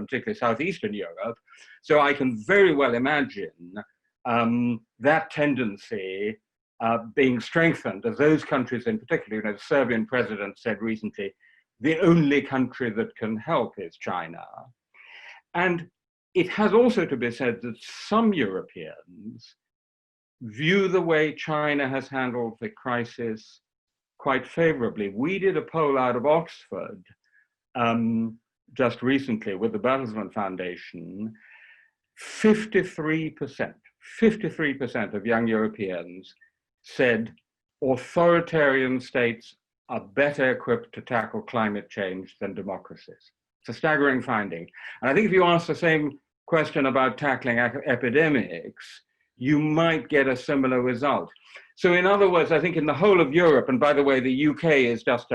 particularly southeastern Europe. So I can very well imagine that tendency being strengthened as those countries in particular, the Serbian president said recently, the only country that can help is China. And it has also to be said that some Europeans view the way China has handled the crisis quite favorably. We did a poll out of Oxford just recently with the Bertelsmann Foundation. 53% of young Europeans said authoritarian states are better equipped to tackle climate change than democracies. It's a staggering finding. And I think if you ask the same question about tackling epidemics, you might get a similar result. So in other words, I think in the whole of Europe, and by the way, the UK is just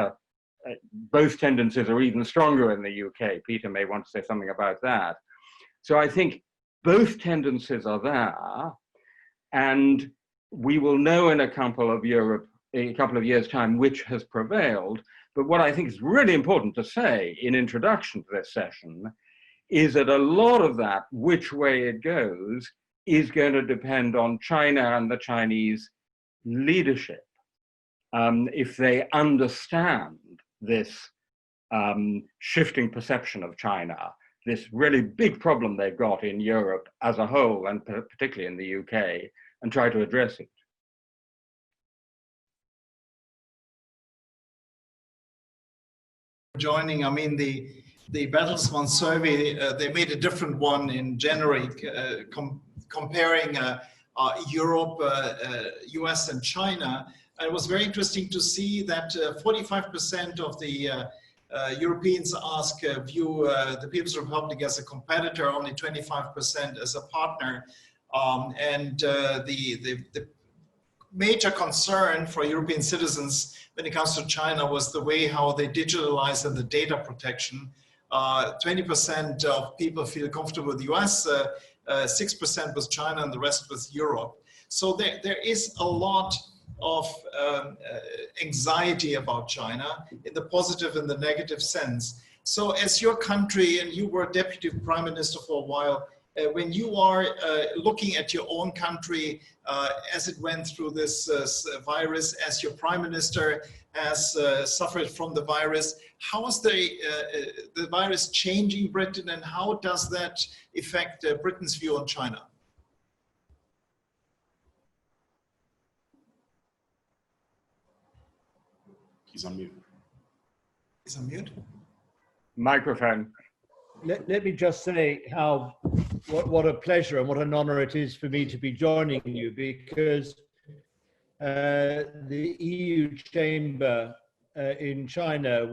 both tendencies are even stronger in the UK. Peter may want to say something about that. So I think both tendencies are there, and we will know in a couple of years' time which has prevailed. But what I think is really important to say in introduction to this session is that a lot of that, which way it goes, is going to depend on China and the Chinese leadership. If they understand this shifting perception of China, this really big problem they've got in Europe as a whole, and particularly in the UK, and try to address it. Joining, I mean, the Bertelsmann survey, they made a different one in January, comparing Europe, US and China. And it was very interesting to see that 45% of the Europeans view the People's Republic as a competitor, only 25% as a partner. The major concern for European citizens when it comes to China was the way how they digitalize and the data protection. 20% of people feel comfortable with the US, 6% with China, and the rest with Europe. So there is a lot of anxiety about China in the positive and the negative sense. So as your country, and you were deputy prime minister for a while, when you are looking at your own country as it went through this virus, as your prime minister has suffered from the virus, how is the virus changing Britain, and how does that affect Britain's view on China? He's on mute. He's on mute? Microphone. Let me just say what a pleasure and what an honor it is for me to be joining you, because the EU Chamber in China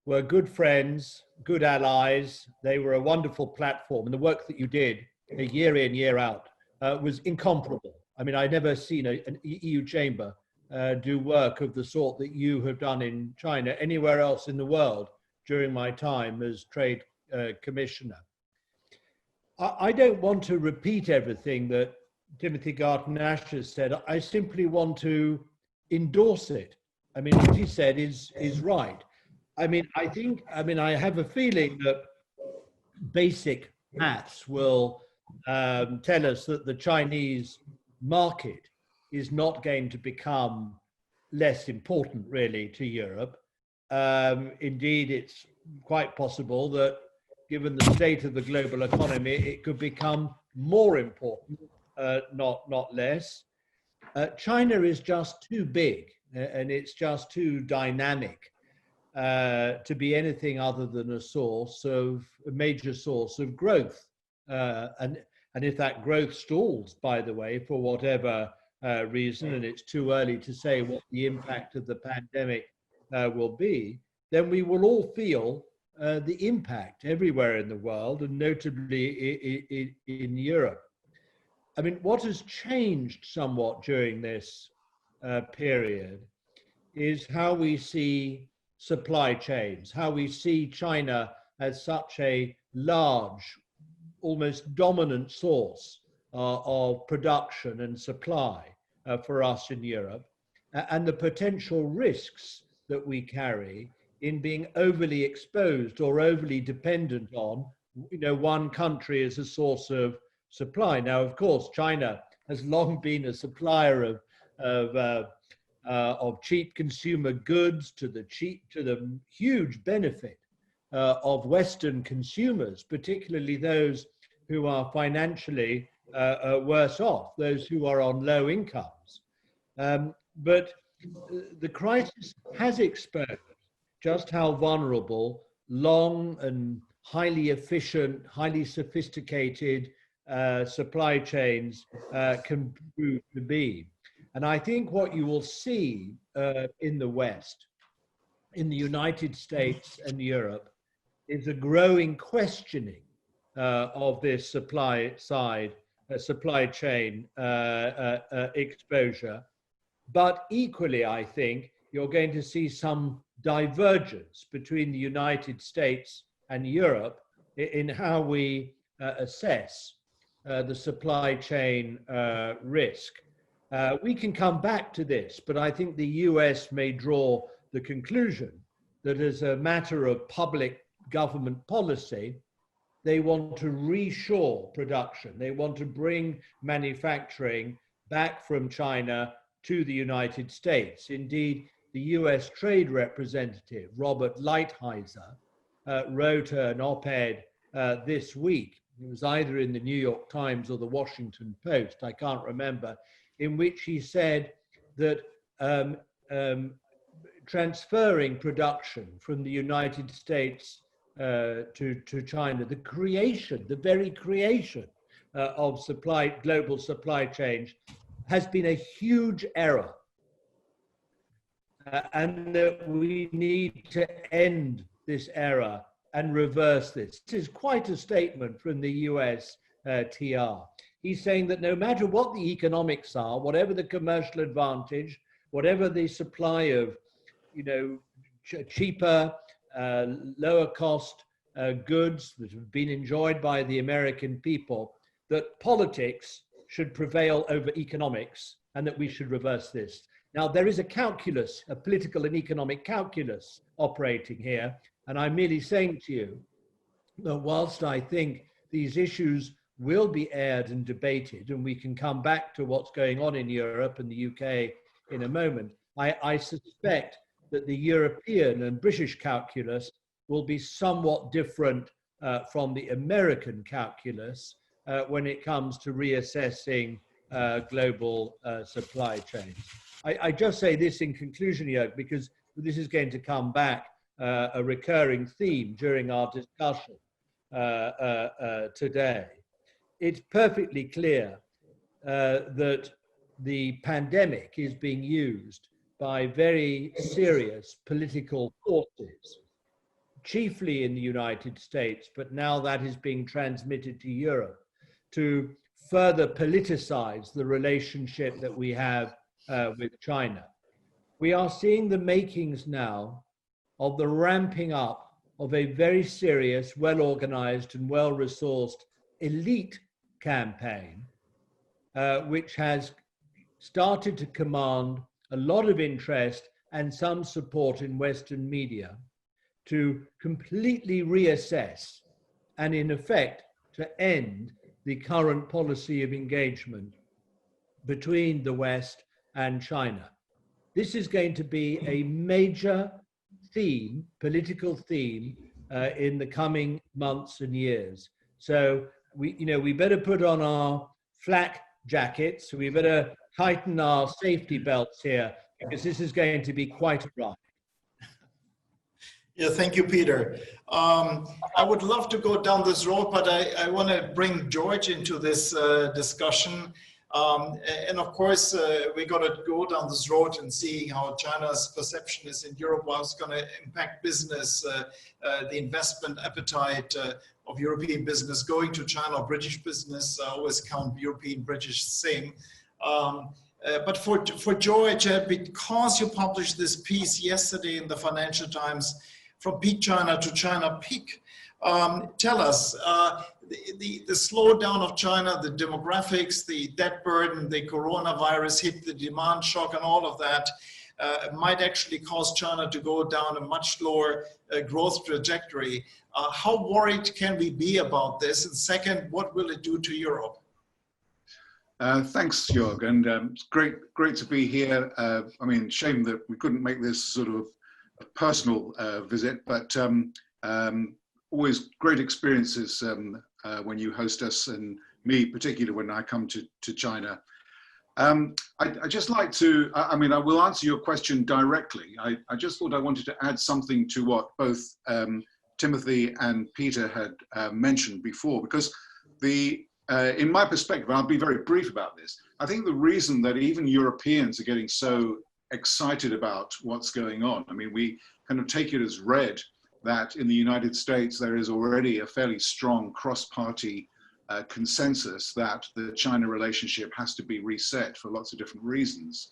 were good friends, good allies. They were a wonderful platform, and the work that you did year in, year out was incomparable. I mean, I've never seen an EU Chamber do work of the sort that you have done in China anywhere else in the world during my time as Trade Commissioner. I don't want to repeat everything that Timothy Garton-Ash has said. I simply want to endorse it. I mean, what he said is right. I mean, I have a feeling that basic maths will tell us that the Chinese market is not going to become less important really to Europe. Indeed, it's quite possible that given the state of the global economy, it could become more important, not less. China is just too big and it's just too dynamic to be anything other than a major source of growth. And if that growth stalls, by the way, for whatever reason, and it's too early to say what the impact of the pandemic will be, then we will all feel the impact everywhere in the world, and notably in Europe. I mean, what has changed somewhat during this period is how we see supply chains, how we see China as such a large, almost dominant source of production and supply for us in Europe, and the potential risks that we carry in being overly exposed or overly dependent on one country as a source of supply. Now, of course, China has long been a supplier of cheap consumer goods to the huge benefit of Western consumers, particularly those who are financially worse off, those who are on low incomes. But the crisis has exposed just how vulnerable long and highly efficient, highly sophisticated supply chains can prove to be. And I think what you will see in the West, in the United States and Europe, is a growing questioning of this supply chain exposure. But equally, I think you're going to see some divergence between the United States and Europe in how we assess the supply chain risk. We can come back to this, but I think the US may draw the conclusion that as a matter of public government policy, they want to reshore production. They want to bring manufacturing back from China to the United States. Indeed, the US Trade Representative, Robert Lighthizer, wrote an op-ed this week. It was either in the New York Times or the Washington Post, I can't remember, in which he said that transferring production from the United States to China, the very creation of global supply chains has been a huge error. And that we need to end this error and reverse this. This is quite a statement from the US TR. He's saying that no matter what the economics are, whatever the commercial advantage, whatever the supply of, cheaper, lower cost goods that have been enjoyed by the American people, that politics should prevail over economics and that we should reverse this. Now, there is a calculus, a political and economic calculus operating here, and I'm merely saying to you that whilst I think these issues will be aired and debated, and we can come back to what's going on in Europe and the UK in a moment, I suspect that the European and British calculus will be somewhat different from the American calculus when it comes to reassessing global supply chains. I just say this in conclusion, Joerg, because this is going to come back a recurring theme during our discussion today. It's perfectly clear that the pandemic is being used by very serious political forces, chiefly in the United States, but now that is being transmitted to Europe, to further politicize the relationship that we have with China. We are seeing the makings now of the ramping up of a very serious, well-organized and well-resourced elite campaign, which has started to command a lot of interest and some support in Western media to completely reassess and in effect to end the current policy of engagement between the West and China. This is going to be a major theme, political theme, in the coming months and years. So we better put on our flak jackets. We better tighten our safety belts here, because this is going to be quite a ride. Yeah, thank you, Peter. I would love to go down this road, but I want to bring George into this discussion. And of course, we got to go down this road and see how China's perception is in Europe, how it's going to impact business, the investment appetite of European business going to China, or British business. I always count European, British, same. But for George, because you published this piece yesterday in the Financial Times, From Peak China to China Peak, tell us, the slowdown of China, the demographics, the debt burden, the coronavirus hit, the demand shock and all of that. might actually cause China to go down a much lower growth trajectory. How worried can we be about this? And second, what will it do to Europe? Thanks, Joerg, and it's great to be here. I mean, shame that we couldn't make this sort of a personal visit, but always great experiences when you host us, and me particularly when I come to China. I just like to, I mean, I will answer your question directly. I just thought I wanted to add something to what both Timothy and Peter had mentioned before, because in my perspective, I'll be very brief about this, I think the reason that even Europeans are getting so excited about what's going on, I mean, we kind of take it as read that in the United States, there is already a fairly strong cross-party consensus that the China relationship has to be reset for lots of different reasons.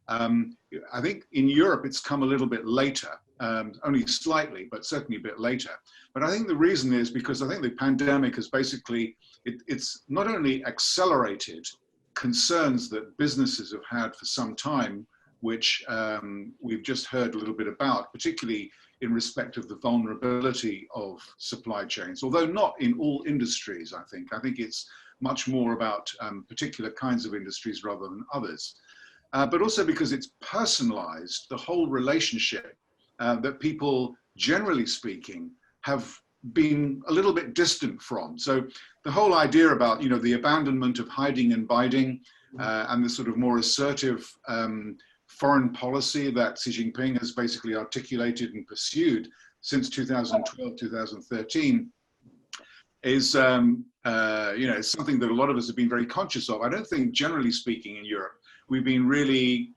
I think in Europe, it's come a little bit later, only slightly, but certainly a bit later. But I think the reason is because I think the pandemic has basically, it's not only accelerated concerns that businesses have had for some time, which we've just heard a little bit about, particularly in respect of the vulnerability of supply chains, although not in all industries, I think. I think it's much more about particular kinds of industries rather than others. But also because it's personalized the whole relationship that people, generally speaking, have been a little bit distant from. So the whole idea about, you know, the abandonment of hiding and biding and the sort of more assertive foreign policy that Xi Jinping has basically articulated and pursued since 2012, 2013 is, you know, something that a lot of us have been very conscious of. I don't think, generally speaking, in Europe, we've been really,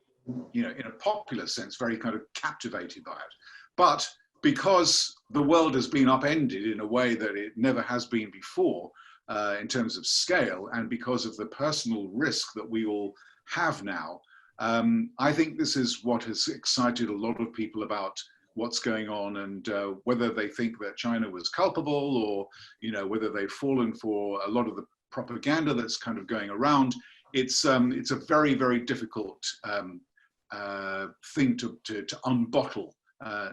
you know, in a popular sense, very kind of captivated by it. But because the world has been upended in a way that it never has been before in terms of scale, and because of the personal risk that we all have now, I think this is what has excited a lot of people about what's going on, and whether they think that China was culpable, or, you know, whether they've fallen for a lot of the propaganda that's kind of going around. It's a very, very difficult thing to unbottle.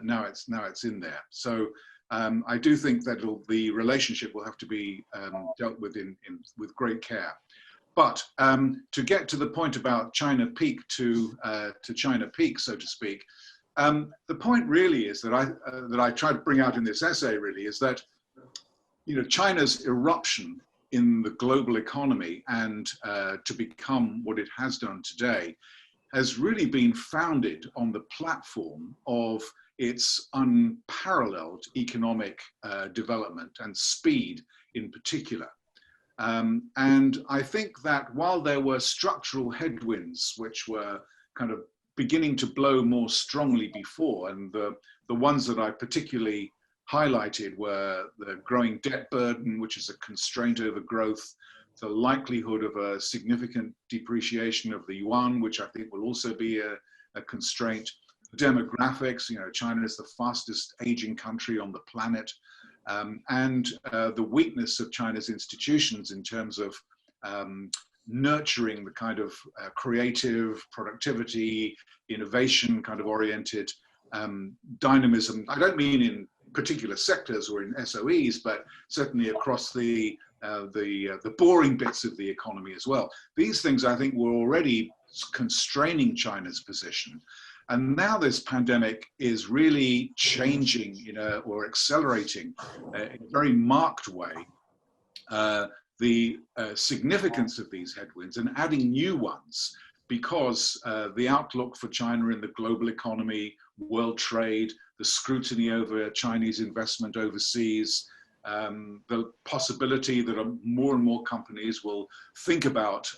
Now it's in there. So I do think that the relationship will have to be dealt with with great care. But to get to the point about China peak to China peak, so to speak, the point really is that I try to bring out in this essay really is that, you know, China's eruption in the global economy and to become what it has done today has really been founded on the platform of its unparalleled economic development and speed in particular. And I think that while there were structural headwinds which were kind of beginning to blow more strongly before, and the ones that I particularly highlighted were the growing debt burden, which is a constraint over growth, the likelihood of a significant depreciation of the yuan, which I think will also be a constraint, demographics, you know, China is the fastest aging country on the planet, and the weakness of China's institutions in terms of nurturing the kind of creative, productivity, innovation kind of oriented dynamism. I don't mean in particular sectors or in SOEs, but certainly across the boring bits of the economy as well. These things, I think, were already constraining China's position. And now this pandemic is really changing, you know, or accelerating in a very marked way the significance of these headwinds and adding new ones, because the outlook for China in the global economy, world trade, the scrutiny over Chinese investment overseas, the possibility that more and more companies will think about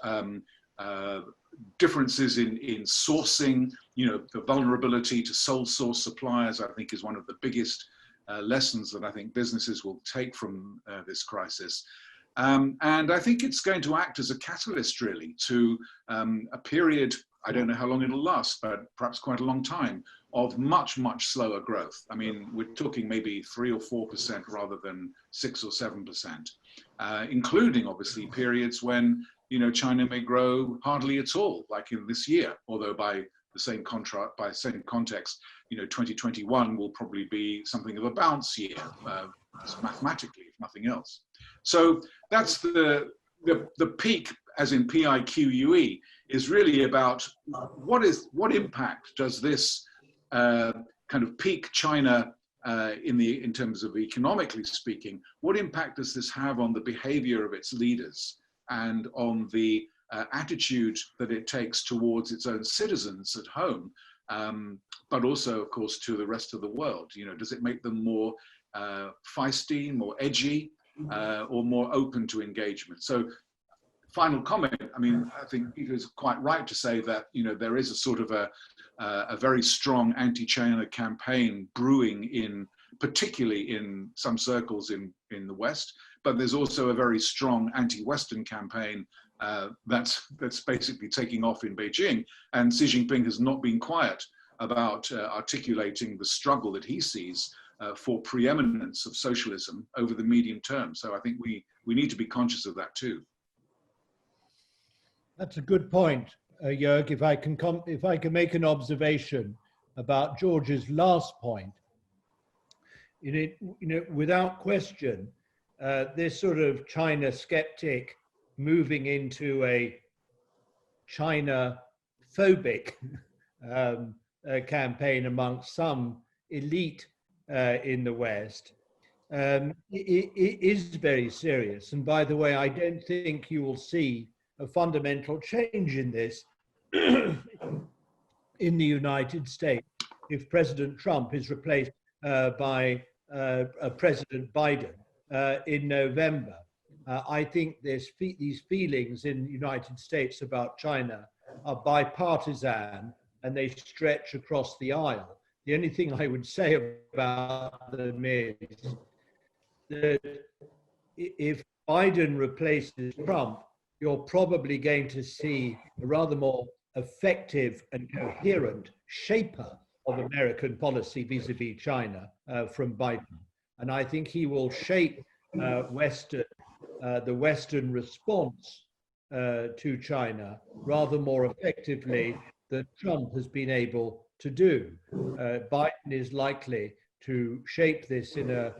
differences in sourcing, you know, the vulnerability to sole source suppliers, I think is one of the biggest lessons that I think businesses will take from this crisis. And I think it's going to act as a catalyst really to a period, I don't know how long it'll last, but perhaps quite a long time, of much, much slower growth. I mean, we're talking maybe 3 or 4% rather than 6 or 7%, including obviously periods when, you know, China may grow hardly at all, like in this year, although by the same contract, by the same context, 2021 will probably be something of a bounce year, mathematically, if nothing else. So that's the peak, as in PIQUE, is really about what impact does this kind of peak China in terms of economically speaking, what impact does this have on the behavior of its leaders and on the attitude that it takes towards its own citizens at home, but also, of course, to the rest of the world? Does it make them more feisty, more edgy, or more open to engagement? So, final comment. I mean, I think Peter is quite right to say that there is a sort of a very strong anti-China campaign brewing particularly in some circles in the West, but there's also a very strong anti-Western campaign that's basically taking off in Beijing, and Xi Jinping has not been quiet about articulating the struggle that he sees for preeminence of socialism over the medium term. So I think we need to be conscious of that too. That's a good point, Joerg. If I can make an observation about George's last point, without question, this sort of China skeptic moving into a China phobic campaign amongst some elite in the West it is very serious. And by the way, I don't think you will see a fundamental change in this in the United States if President Trump is replaced by President Biden in November. I think these feelings in the United States about China are bipartisan and they stretch across the aisle. The only thing I would say about them is that if Biden replaces Trump, you're probably going to see a rather more effective and coherent shaper of American policy vis-a-vis China from Biden. And I think he will shape the Western response to China rather more effectively than Trump has been able to do. Biden is likely to shape this in a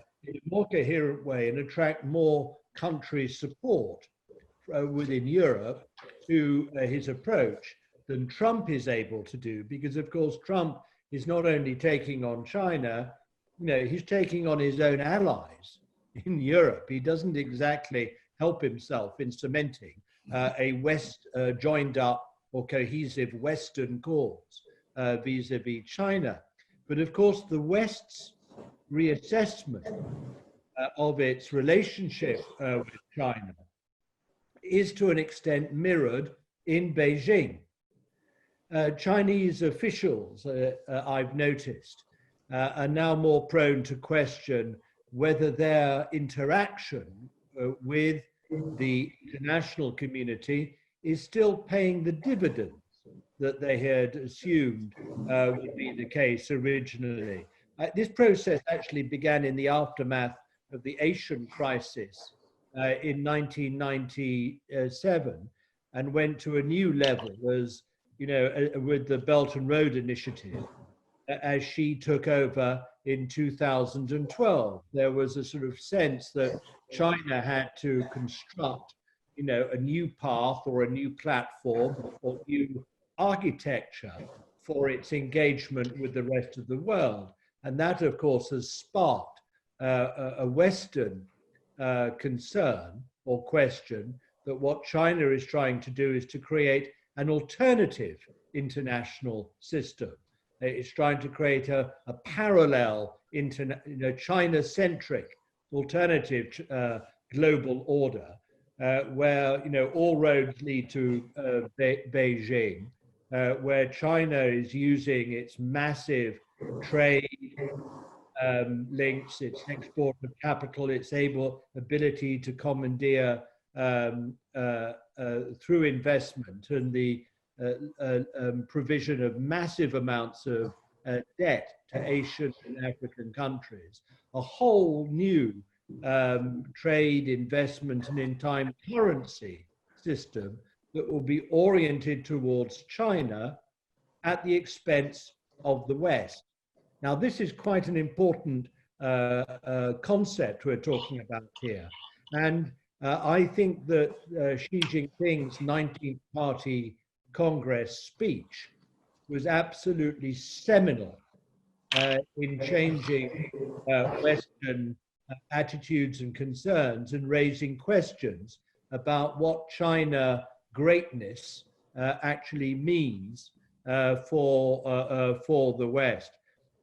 more coherent way and attract more country support within Europe to his approach than Trump is able to do, because of course Trump is not only taking on China, he's taking on his own allies in Europe. He doesn't exactly help himself in cementing a West joined up or cohesive Western cause vis-a-vis China. But of course the West's reassessment of its relationship with China is to an extent mirrored in Beijing. Chinese officials, I've noticed, are now more prone to question whether their interaction with the international community is still paying the dividends that they had assumed would be the case originally. This process actually began in the aftermath of the Asian crisis in 1997 and went to a new level as, with the Belt and Road Initiative, as Xi took over in 2012. There was a sort of sense that China had to construct, a new path or a new platform or new architecture for its engagement with the rest of the world. And that, of course, has sparked a Western concern or question that what China is trying to do is to create an alternative international system. It's trying to create a parallel, China-centric alternative global order where all roads lead to Beijing, where China is using its massive trade links, its export of capital, its ability to commandeer through investment and the provision of massive amounts of debt to Asian and African countries, a whole new trade, investment, and in time currency system that will be oriented towards China at the expense of the West. Now, this is quite an important concept we're talking about here. And I think that Xi Jinping's 19th Party Congress speech was absolutely seminal in changing Western attitudes and concerns and raising questions about what China greatness actually means for the West.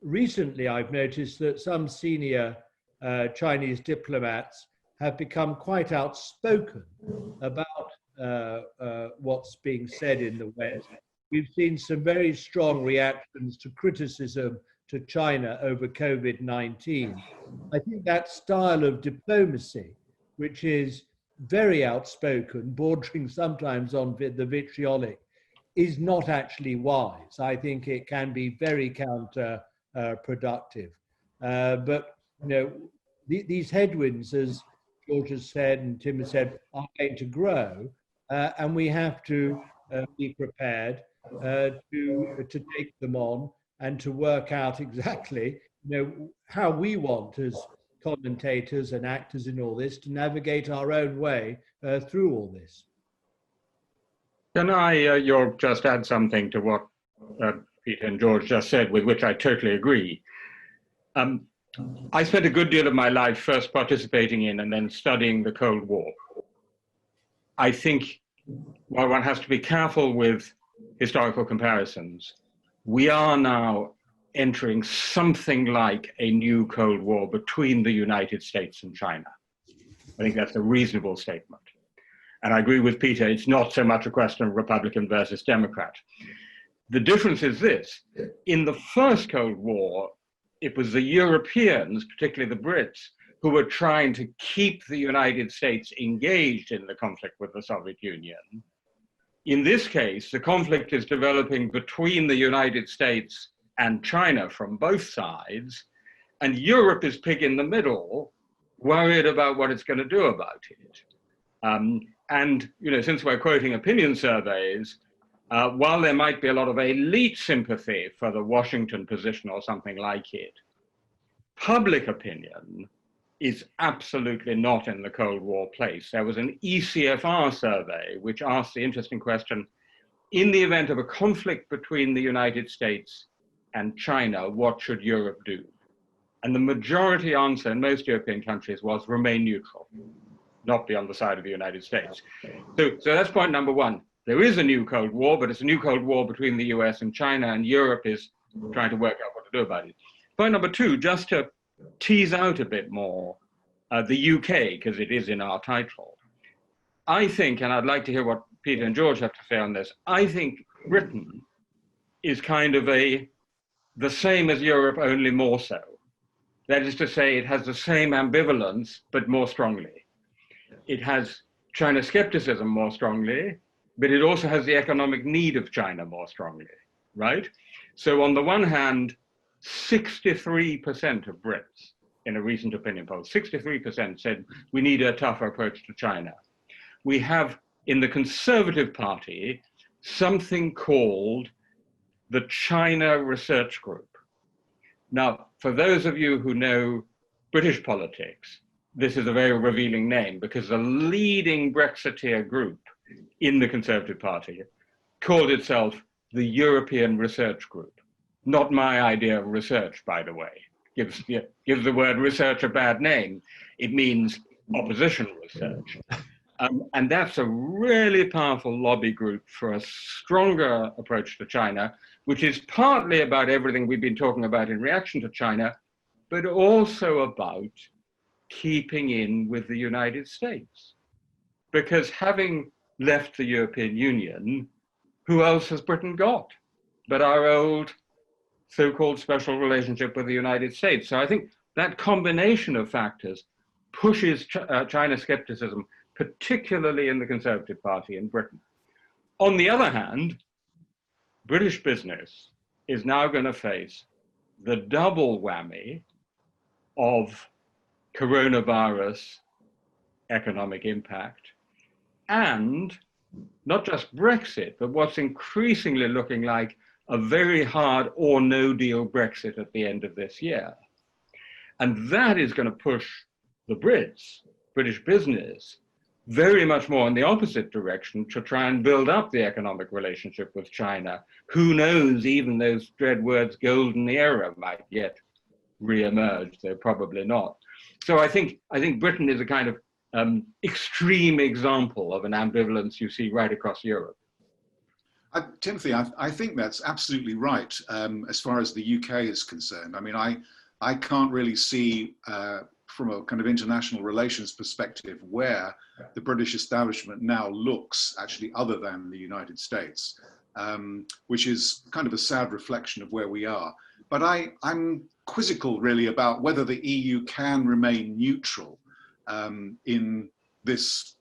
Recently, I've noticed that some senior Chinese diplomats have become quite outspoken about what's being said in the West. We've seen some very strong reactions to criticism to China over COVID-19. I think that style of diplomacy, which is very outspoken, bordering sometimes on the vitriolic, is not actually wise. I think it can be very counterproductive. But you know, these headwinds, as George has said and Tim has said, are going to grow, and we have to be prepared to take them on and to work out exactly, you know, how we want as commentators and actors in all this to navigate our own way through all this. Can I, just add something to what Peter and George just said, with which I totally agree. I spent a good deal of my life first participating in and then studying the Cold War. I think while one has to be careful with historical comparisons, we are now entering something like a new Cold War between the United States and China. I think that's a reasonable statement. And I agree with Peter, it's not so much a question of Republican versus Democrat. The difference is this: in the first Cold War, it was the Europeans, particularly the Brits, who were trying to keep the United States engaged in the conflict with the Soviet Union. In this case, the conflict is developing between the United States and China from both sides, and Europe is pig in the middle, worried about what it's going to do about it. And you know, since we're quoting opinion surveys, while there might be a lot of elite sympathy for the Washington position or something like it, public opinion is absolutely not in the Cold War place. There was an ECFR survey which asked the interesting question: in the event of a conflict between the United States and China, what should Europe do? And the majority answer in most European countries was remain neutral, not be on the side of the United States. So that's point number one. There is a new Cold War, but it's a new Cold War between the US and China, and Europe is trying to work out what to do about it. Point number two, just to tease out a bit more, the UK, because it is in our title. I think, and I'd like to hear what Peter and George have to say on this, I think Britain is kind of the same as Europe, only more so. That is to say, it has the same ambivalence, but more strongly. It has China skepticism more strongly, but it also has the economic need of China more strongly, right? So on the one hand, 63% of Brits in a recent opinion poll, 63% said we need a tougher approach to China. We have in the Conservative Party something called the China Research Group. Now, for those of you who know British politics, this is a very revealing name, because the leading Brexiteer group in the Conservative Party called itself the European Research Group. Not my idea of research, by the way. Gives the word research a bad name. It means opposition research. And that's a really powerful lobby group for a stronger approach to China, which is partly about everything we've been talking about in reaction to China, but also about keeping in with the United States. Because having left the European Union, who else has Britain got but our old so-called special relationship with the United States? So I think that combination of factors pushes China skepticism, particularly in the Conservative Party in Britain. On the other hand, British business is now going to face the double whammy of coronavirus economic impact, and not just Brexit, but what's increasingly looking like a very hard or no deal Brexit at the end of this year. And that is going to push the Brits, British business, very much more in the opposite direction to try and build up the economic relationship with China. Who knows, even those dread words, golden era, might yet re-emerge, though probably not. So I think Britain is a kind of extreme example of an ambivalence you see right across Europe. Timothy, I think that's absolutely right as far as the UK is concerned. I mean, I can't really see from a kind of international relations perspective where the British establishment now looks actually other than the United States, which is kind of a sad reflection of where we are. But I'm quizzical really about whether the EU can remain neutral in this,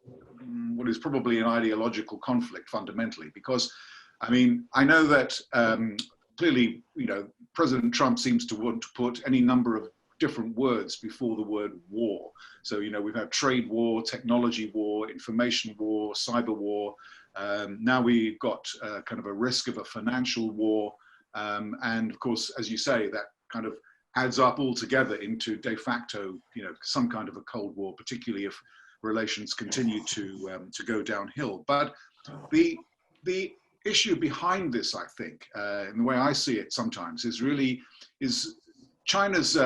what is probably an ideological conflict fundamentally, because I mean, I know that clearly, you know, President Trump seems to want to put any number of different words before the word war. So, you know, we've had trade war, technology war, information war, cyber war. Now we've got kind of a risk of a financial war. And of course, as you say, that kind of adds up all together into de facto, you know, some kind of a Cold War, particularly if relations continue to go downhill. But the issue behind this, I think, and the way I see it sometimes, is China's,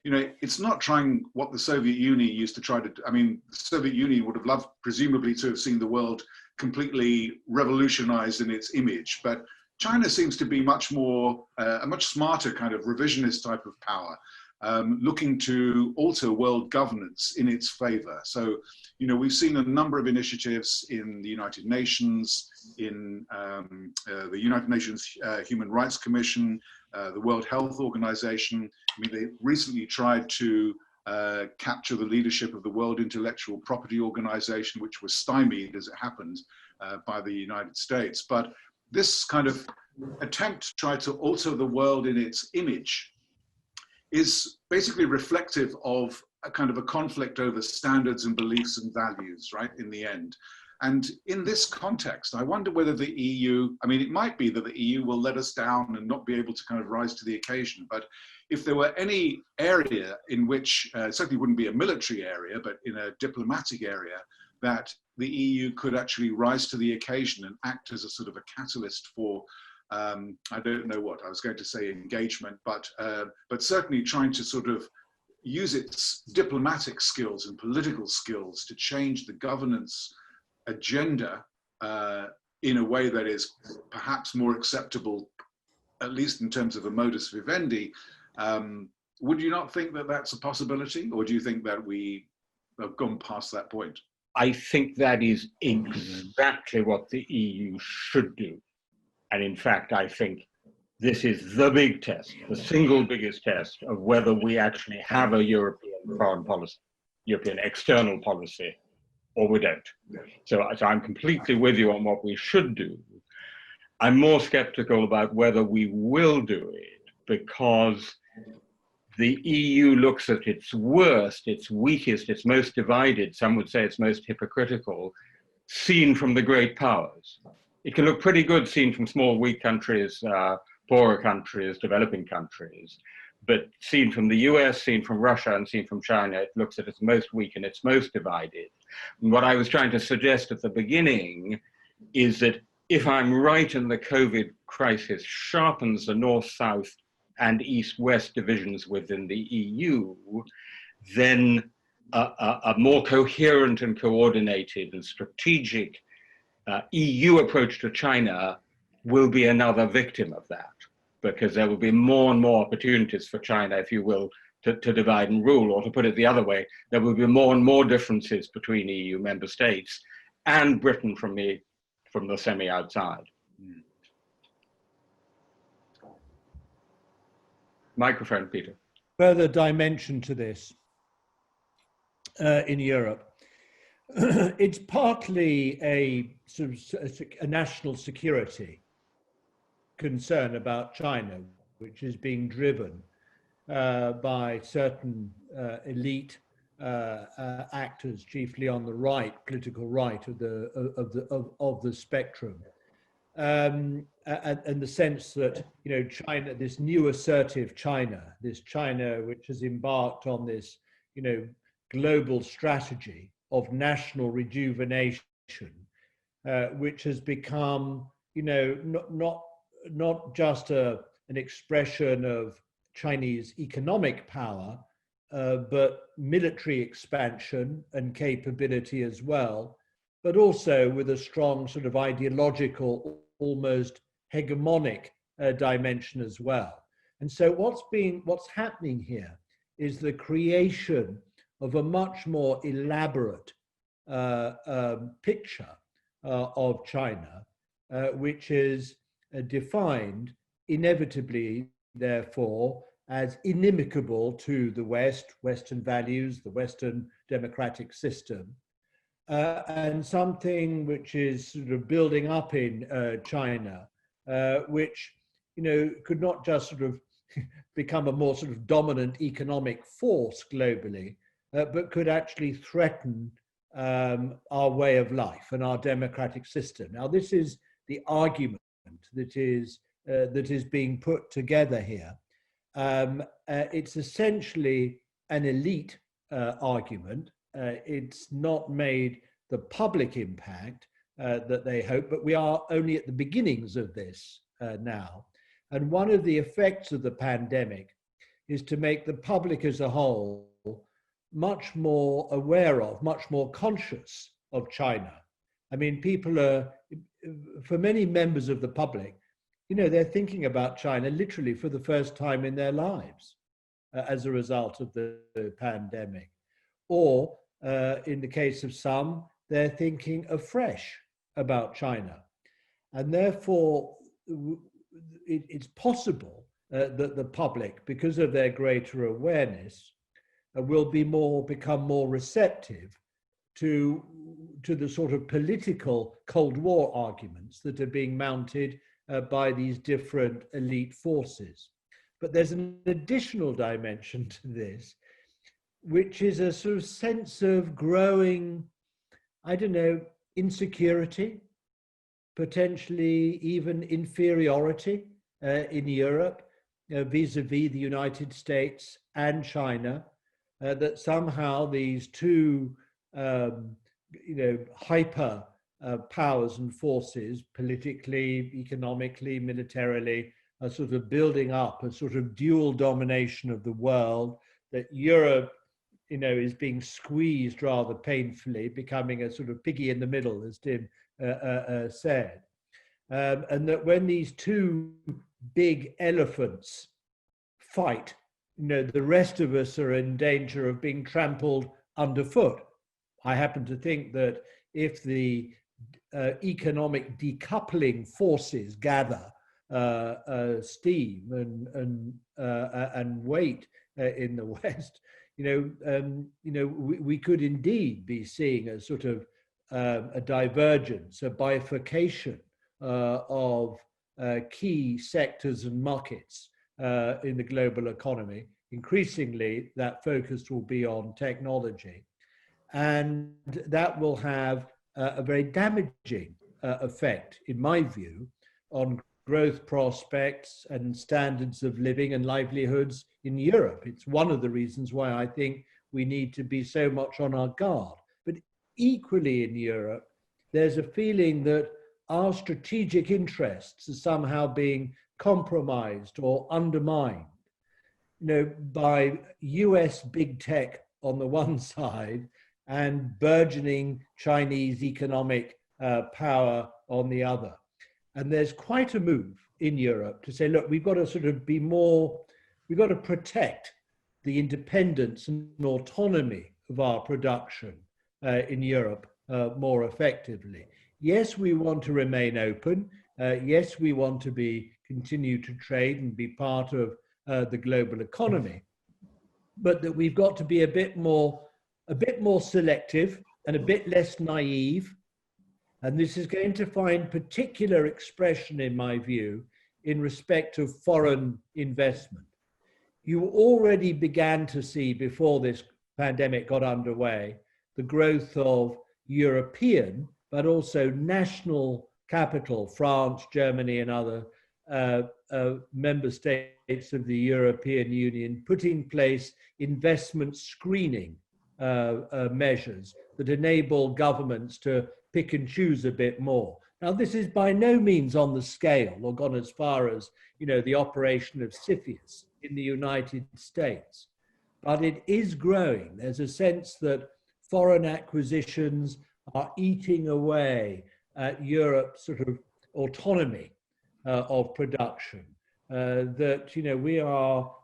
you know, it's not trying what the Soviet Union used to try to do. I mean, the Soviet Union would have loved, presumably, to have seen the world completely revolutionized in its image. But China seems to be much more, a much smarter kind of revisionist type of power, looking to alter world governance in its favor. So, you know, we've seen a number of initiatives in the United Nations, in the United Nations Human Rights Commission, the World Health Organization. I mean, they recently tried to capture the leadership of the World Intellectual Property Organization, which was stymied, as it happened, by the United States. But this kind of attempt to try to alter the world in its image is basically reflective of a kind of a conflict over standards and beliefs and values, right, in the end. And in this context, I wonder whether the EU, I mean, it might be that the EU will let us down and not be able to kind of rise to the occasion. But if there were any area in which, it certainly wouldn't be a military area, but in a diplomatic area, that the EU could actually rise to the occasion and act as a sort of a catalyst for, I don't know what, I was going to say engagement, but certainly trying to sort of use its diplomatic skills and political skills to change the governance agenda in a way that is perhaps more acceptable, at least in terms of a modus vivendi. Would you not think that that's a possibility, or do you think that we have gone past that point? I think that is exactly what the EU should do. And in fact, I think this is the big test, the single biggest test of whether we actually have a European foreign policy, European external policy, or we don't. So I'm completely with you on what we should do. I'm more skeptical about whether we will do it, because the EU looks at its worst, its weakest, its most divided, some would say its most hypocritical, seen from the great powers. It can look pretty good seen from small, weak countries, poorer countries, developing countries. But seen from the US, seen from Russia, and seen from China, it looks at its most weak and its most divided. And what I was trying to suggest at the beginning is that if I'm right and the COVID crisis sharpens the north-south and east-west divisions within the EU, then a more coherent and coordinated and strategic EU approach to China will be another victim of that, because there will be more and more opportunities for China, if you will, to divide and rule, or to put it the other way, there will be more and more differences between EU member states and Britain from the semi-outside. Microphone, Peter. Further dimension to this in Europe. It's partly a sort of a national security concern about China, which is being driven by certain elite actors, chiefly on the right, political right of the spectrum. and the sense that, you know, China, this new assertive China, this China which has embarked on this, you know, global strategy of national rejuvenation, which has become, you know, not just an expression of Chinese economic power, but military expansion and capability as well, but also with a strong sort of ideological, almost hegemonic dimension as well. And so what's happening here is the creation of a much more elaborate picture of China, which is defined inevitably, therefore, as inimical to the West, Western values, the Western democratic system, and something which is sort of building up in China, which, you know, could not just sort of become a more sort of dominant economic force globally, but could actually threaten our way of life and our democratic system. Now, this is the argument that is being put together here. It's essentially an elite argument. It's not made the public impact that they hope, but we are only at the beginnings of this now. And one of the effects of the pandemic is to make the public as a whole much more aware of, much more conscious of China. I mean, people are, for many members of the public, you know, they're thinking about China literally for the first time in their lives as a result of the pandemic. Or in the case of some, they're thinking afresh about China. And therefore, it's possible that the public, because of their greater awareness, will become more receptive to the sort of political Cold War arguments that are being mounted by these different elite forces. But there's an additional dimension to this, which is a sort of sense of growing, I don't know, insecurity, potentially even inferiority in Europe vis-a-vis the United States and China, that somehow these two, you know, hyper powers and forces, politically, economically, militarily, are sort of building up a sort of dual domination of the world, that Europe, you know, is being squeezed rather painfully, becoming a sort of piggy in the middle, as Tim said. And that when these two big elephants fight, you know, the rest of us are in danger of being trampled underfoot. I happen to think that if the economic decoupling forces gather steam and weight in the West, we could indeed be seeing a sort of a divergence, a bifurcation of key sectors and markets in the global economy. Increasingly, that focus will be on technology, and that will have a very damaging effect, in my view, on growth prospects and standards of living and livelihoods in Europe. It's one of the reasons why I think we need to be so much on our guard. But equally in Europe, there's a feeling that our strategic interests are somehow being compromised or undermined, you know, by US big tech on the one side and burgeoning Chinese economic power on the other. And there's quite a move in Europe to say, look, we've got to sort of be more, we've got to protect the independence and autonomy of our production in Europe more effectively. Yes, we want to remain open. Yes, we want to continue to trade and be part of the global economy, but that we've got to be a bit more selective and a bit less naive. And this is going to find particular expression, in my view, in respect of foreign investment. You already began to see, before this pandemic got underway, the growth of European, but also national capital, France, Germany, and other member states of the European Union, put in place investment screening measures that enable governments to pick and choose a bit more. Now, this is by no means on the scale or gone as far as, the operation of CFIUS in the United States, but it is growing. There's a sense that foreign acquisitions are eating away at Europe's sort of autonomy of production, that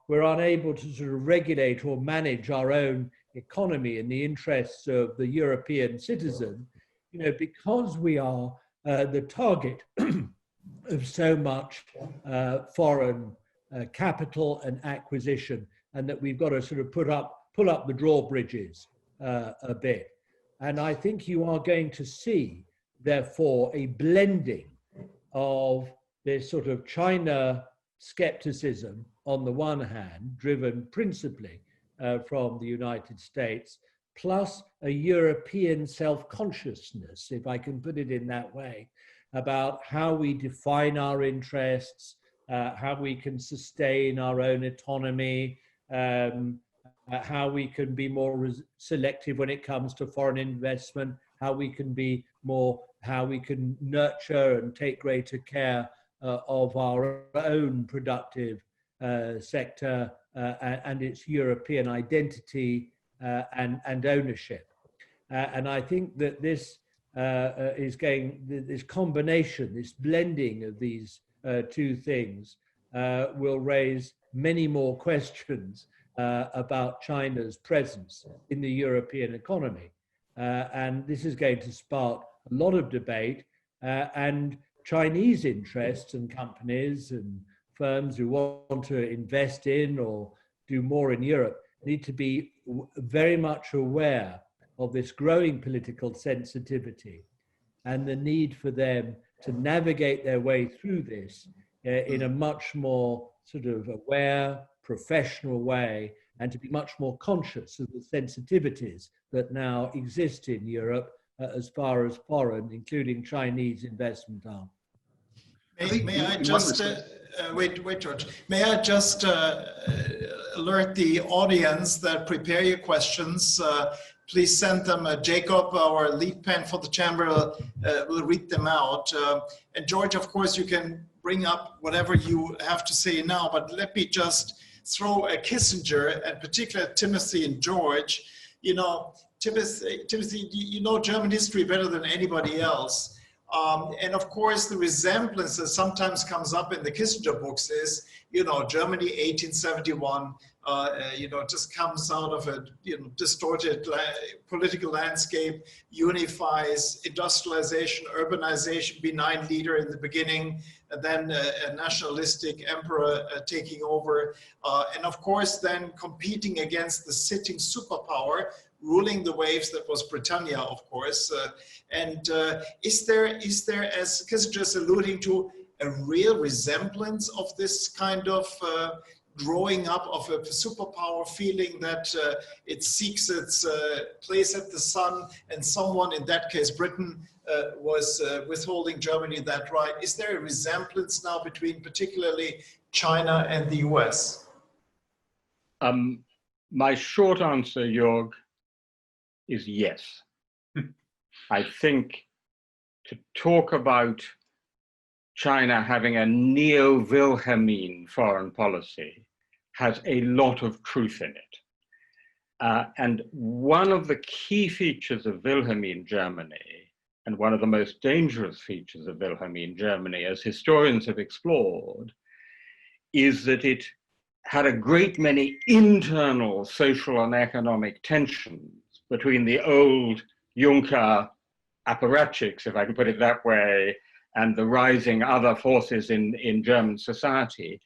we're unable to sort of regulate or manage our own economy in the interests of the European citizen, because we are the target of so much foreign capital and acquisition, and that we've got to sort of pull up the drawbridges a bit. And I think you are going to see, therefore, a blending of this sort of China skepticism on the one hand, driven principally from the United States, plus a European self-consciousness, if I can put it in that way, about how we define our interests, how we can sustain our own autonomy, how we can be more selective when it comes to foreign investment, how we can nurture and take greater care of our own productive sector and its European identity and ownership. And I think that this this combination, this blending of these two things will raise many more questions about China's presence in the European economy. And this is going to spark a lot of debate, and Chinese interests and companies and firms who want to invest in or do more in Europe need to be very much aware of this growing political sensitivity and the need for them to navigate their way through this in a much more sort of aware, professional way, and to be much more conscious of the sensitivities that now exist in Europe as far as foreign, including Chinese investment are. May I just, wait, George. May I just alert the audience that prepare your questions. Please send them. Jacob, our lead pen for the chamber, will read them out. And George, of course, you can bring up whatever you have to say now, but let me just throw a Kissinger, and particularly Timothy and George. Timothy, you know German history better than anybody else. And of course, the resemblance that sometimes comes up in the Kissinger books is, Germany 1871, just comes out of a distorted political landscape, unifies industrialization, urbanization, benign leader in the beginning, and then a nationalistic emperor taking over. And of course, then competing against the sitting superpower, ruling the waves, that was Britannia, of course. Is there, as Kissinger is alluding to, a real resemblance of this kind of growing up of a superpower, feeling that it seeks its place at the sun, and someone, in that case Britain, was withholding Germany that right? Is there a resemblance now between particularly China and the US? My short answer, Joerg, is yes. I think to talk about China having a neo-Wilhelmine foreign policy has a lot of truth in it. And one of the key features of Wilhelmine Germany, and one of the most dangerous features of Wilhelmine Germany, as historians have explored, is that it had a great many internal social and economic tensions between the old Junker apparatchiks, if I can put it that way, and the rising other forces in German society.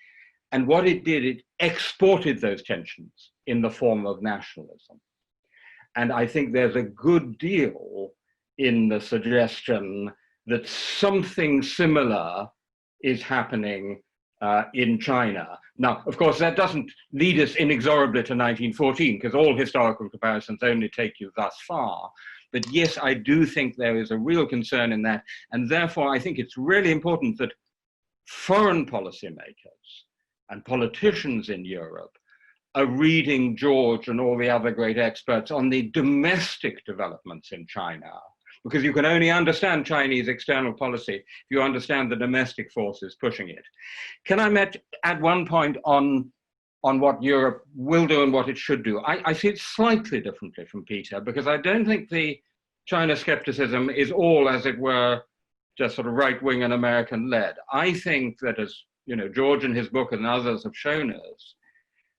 And what it did, it exported those tensions in the form of nationalism. And I think there's a good deal in the suggestion that something similar is happening in China. Now, of course, that doesn't lead us inexorably to 1914, because all historical comparisons only take you thus far. But yes, I do think there is a real concern in that. And therefore, I think it's really important that foreign policymakers and politicians in Europe are reading George and all the other great experts on the domestic developments in China, because you can only understand Chinese external policy if you understand the domestic forces pushing it. Can I add one point on what Europe will do and what it should do? I see it slightly differently from Peter, because I don't think the China skepticism is all, as it were, just sort of right-wing and American-led. I think that, as you know, George in his book and others have shown us,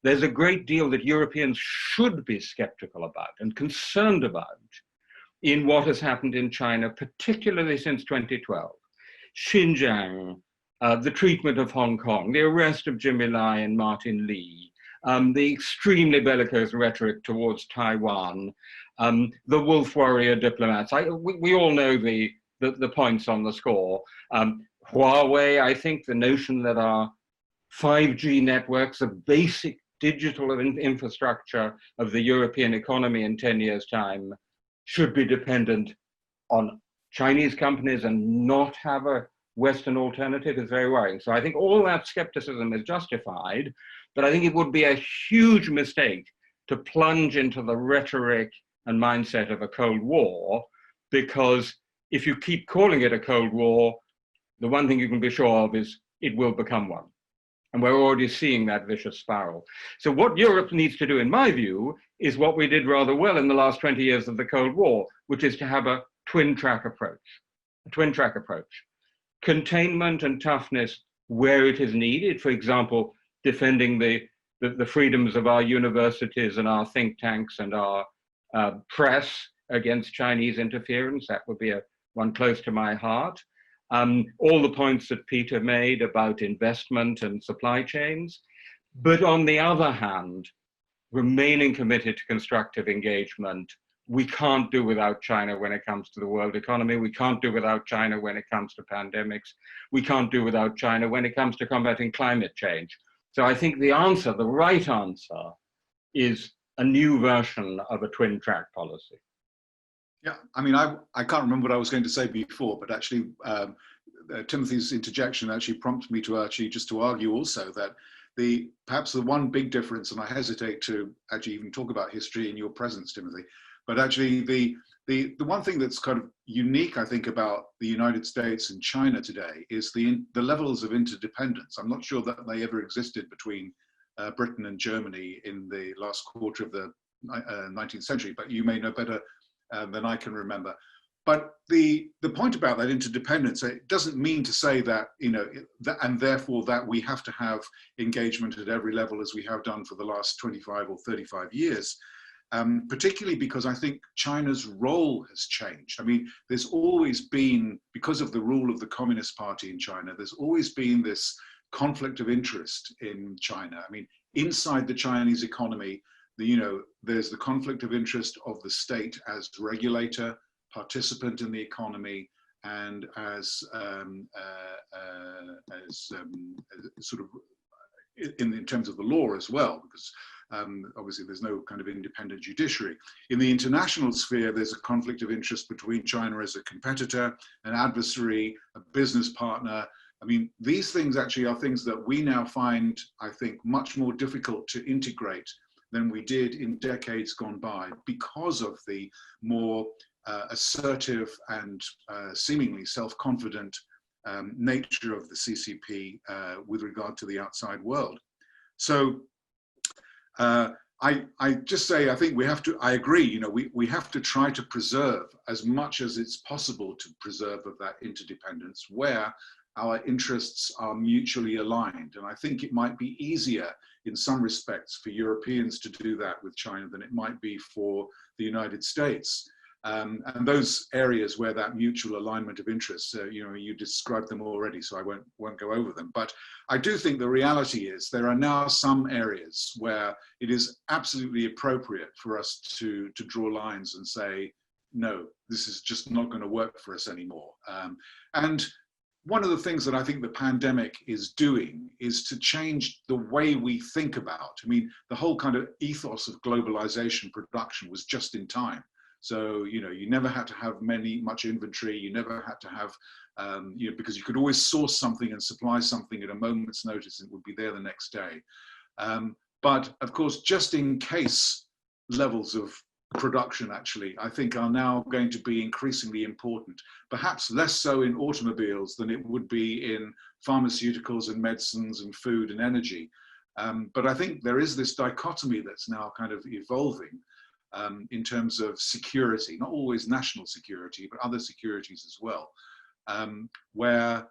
there's a great deal that Europeans should be skeptical about and concerned about in what has happened in China, particularly since 2012. Xinjiang, the treatment of Hong Kong, the arrest of Jimmy Lai and Martin Lee, the extremely bellicose rhetoric towards Taiwan, the wolf warrior diplomats. We all know the points on the score. Huawei, I think the notion that our 5G networks, the basic digital infrastructure of the European economy in 10 years' time, should be dependent on Chinese companies and not have a Western alternative is very worrying. So I think all that skepticism is justified, but I think it would be a huge mistake to plunge into the rhetoric and mindset of a Cold War, because if you keep calling it a Cold War, the one thing you can be sure of is it will become one. And we're already seeing that vicious spiral. So what Europe needs to do, in my view, is what we did rather well in the last 20 years of the Cold War, which is to have a twin-track approach. A twin-track approach. Containment and toughness where it is needed. For example, defending the freedoms of our universities and our think tanks and our press against Chinese interference. That would be one close to my heart. All the points that Peter made about investment and supply chains, but on the other hand, remaining committed to constructive engagement. We can't do without China when it comes to the world economy. We can't do without China when it comes to pandemics. We can't do without China when it comes to combating climate change. So I think the answer, the right answer, is a new version of a twin-track policy. Yeah, I mean, I can't remember what I was going to say before, but actually Timothy's interjection actually prompted me to actually just to argue also that perhaps the one big difference, and I hesitate to actually even talk about history in your presence, Timothy, but actually the one thing that's kind of unique, I think, about the United States and China today is the levels of interdependence. I'm not sure that they ever existed between Britain and Germany in the last quarter of the 19th century, but you may know better than I can remember. But the point about that interdependence, it doesn't mean to say that, you know, and therefore that we have to have engagement at every level as we have done for the last 25 or 35 years, particularly because I think China's role has changed. I mean, there's always been, because of the rule of the Communist Party in China, there's always been this conflict of interest in China. I mean, inside the Chinese economy, there's the conflict of interest of the state as regulator, participant in the economy, and as sort of in terms of the law as well, because obviously there's no kind of independent judiciary. In the international sphere, there's a conflict of interest between China as a competitor, an adversary, a business partner. I mean, these things actually are things that we now find, I think, much more difficult to integrate than we did in decades gone by because of the more assertive and seemingly self-confident nature of the CCP with regard to the outside world. So I just say, I think we have to, I agree, you know, we have to try to preserve as much as it's possible to preserve of that interdependence where our interests are mutually aligned. And I think it might be easier in some respects for Europeans to do that with China than it might be for the United States. And those areas where that mutual alignment of interests, you know, you described them already, so I won't go over them. But I do think the reality is there are now some areas where it is absolutely appropriate for us to draw lines and say, no, this is just not going to work for us anymore. And one of the things that I think the pandemic is doing is to change the way we think about. I mean, the whole kind of ethos of globalization production was just in time. So, you know, you never had to have much inventory. You never had to have, you know, because you could always source something and supply something at a moment's notice and it would be there the next day. But of course, just in case levels of production actually, I think, are now going to be increasingly important, perhaps less so in automobiles than it would be in pharmaceuticals and medicines and food and energy. But I think there is this dichotomy that's now kind of evolving in terms of security, not always national security, but other securities as well, where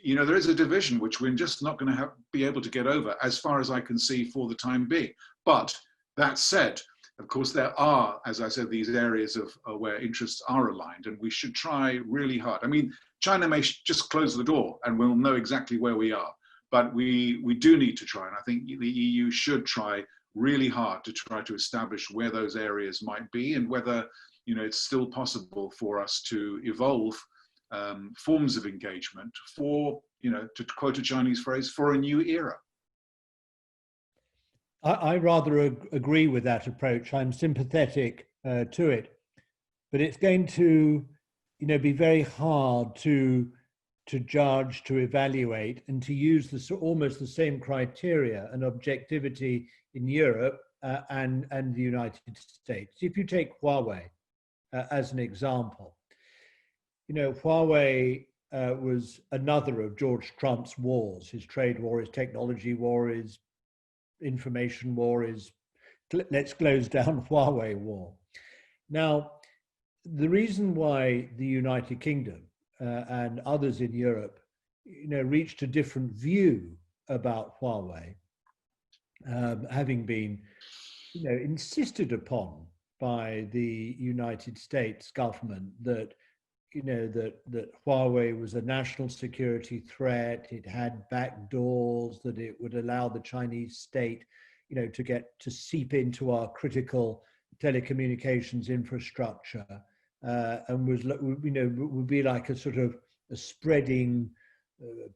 you know, there is a division which we're just not going to be able to get over, as far as I can see, for the time being. But that said, of course, there are, as I said, these areas of where interests are aligned, and we should try really hard. I mean, China may just close the door and we'll know exactly where we are, but we do need to try, and I think the EU should try really hard to try to establish where those areas might be and whether, you know, it's still possible for us to evolve forms of engagement for, you know, to quote a Chinese phrase, for a new era. I rather agree with that approach. I'm sympathetic to it, but it's going to, you know, be very hard to judge, to evaluate, and to use almost the same criteria and objectivity in Europe and the United States. If you take Huawei as an example, you know, Huawei was another of George Trump's wars, his trade war, his technology war, his information war, his let's close down Huawei war. Now, the reason why the United Kingdom and others in Europe, you know, reached a different view about Huawei, having been, you know, insisted upon by the United States government that, you know, that Huawei was a national security threat, it had back doors, that it would allow the Chinese state, you know, to seep into our critical telecommunications infrastructure, and was, you know, would be like a sort of a spreading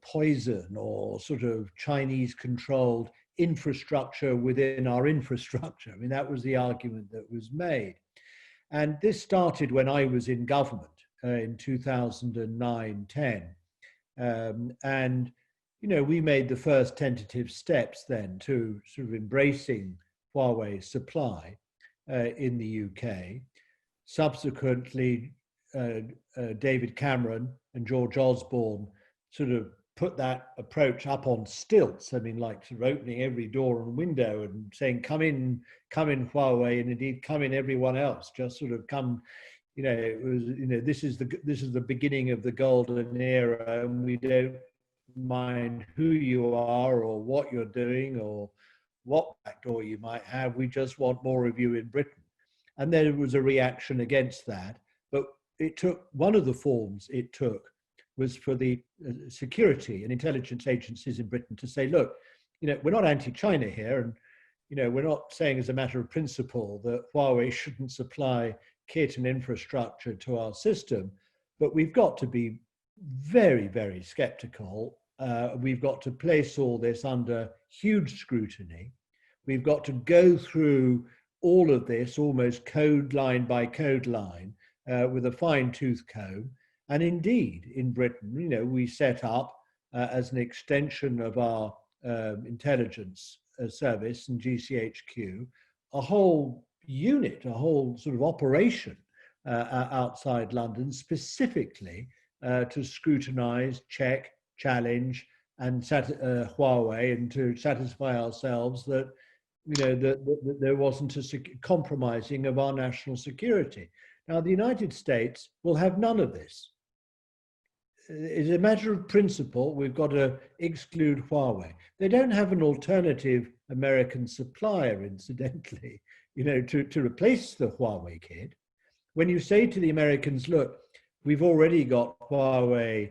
poison or sort of Chinese controlled infrastructure within our infrastructure. I mean, that was the argument that was made. And this started when I was in government in 2009-10. And, you know, we made the first tentative steps then to sort of embracing Huawei supply in the UK. Subsequently, David Cameron and George Osborne sort of put that approach up on stilts. I mean, like sort of opening every door and window and saying, come in Huawei, and indeed come in everyone else, just sort of come, you know, it was, you know, this is the beginning of the golden era, and we don't mind who you are or what you're doing or what backdoor you might have. We just want more of you in Britain. And there was a reaction against that. But it took, one of the forms it took was for the security and intelligence agencies in Britain to say, look, you know, we're not anti-China here, and, you know, we're not saying as a matter of principle that Huawei shouldn't supply kit and infrastructure to our system, but we've got to be very, very skeptical. We've got to place all this under huge scrutiny. We've got to go through all of this almost code line by code line with a fine-tooth comb. And indeed, in Britain, you know, we set up as an extension of our intelligence service and GCHQ, a whole unit, a whole sort of operation outside London, specifically to scrutinize, check, challenge, and Huawei, and to satisfy ourselves that, you know, that there wasn't a compromising of our national security. Now, the United States will have none of this. It's a matter of principle. We've got to exclude Huawei. They don't have an alternative American supplier, incidentally, you know, to replace the Huawei kit. When you say to the Americans, look, we've already got Huawei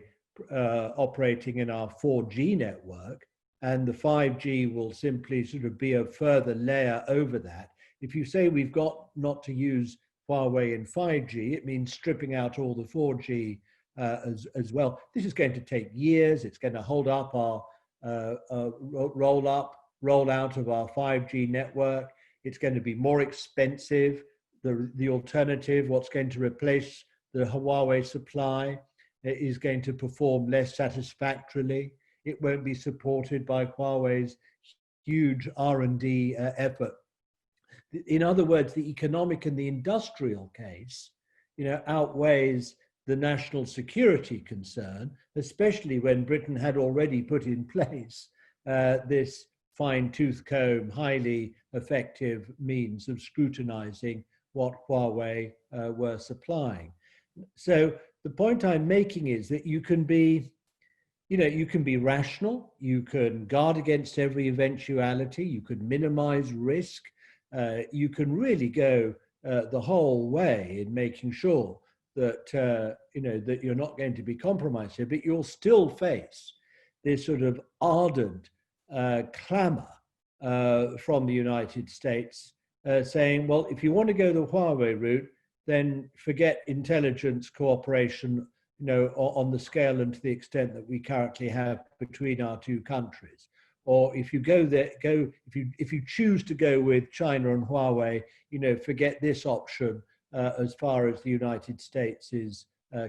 operating in our 4G network, and the 5G will simply sort of be a further layer over that. If you say we've got not to use Huawei in 5G, it means stripping out all the 4G as well. This is going to take years. It's going to hold up our rollout of our 5G network. It's going to be more expensive. the alternative, what's going to replace the Huawei supply, is going to perform less satisfactorily. It won't be supported by Huawei's huge R&D effort. In other words, the economic and the industrial case, outweighs the national security concern, especially when Britain had already put in place this fine-tooth comb, highly effective means of scrutinizing what Huawei were supplying. So the point I'm making is that you can be rational, you can guard against every eventuality, you can minimize risk, you can really go the whole way in making sure that that you're not going to be compromised here, but you'll still face this sort of ardent clamor from the United States saying, well, if you want to go the Huawei route, then forget intelligence cooperation, on the scale and to the extent that we currently have between our two countries. Or if you go there, if you choose to go with China and Huawei, forget this option as far as the United States is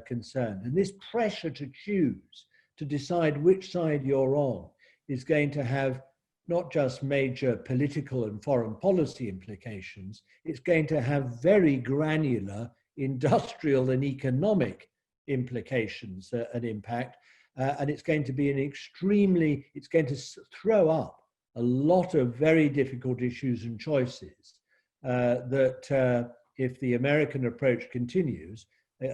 concerned. And this pressure to choose, to decide which side you're on, is going to have not just major political and foreign policy implications, it's going to have very granular industrial and economic implications and impact. And it's going to be it's going to throw up a lot of very difficult issues and choices that if the American approach continues,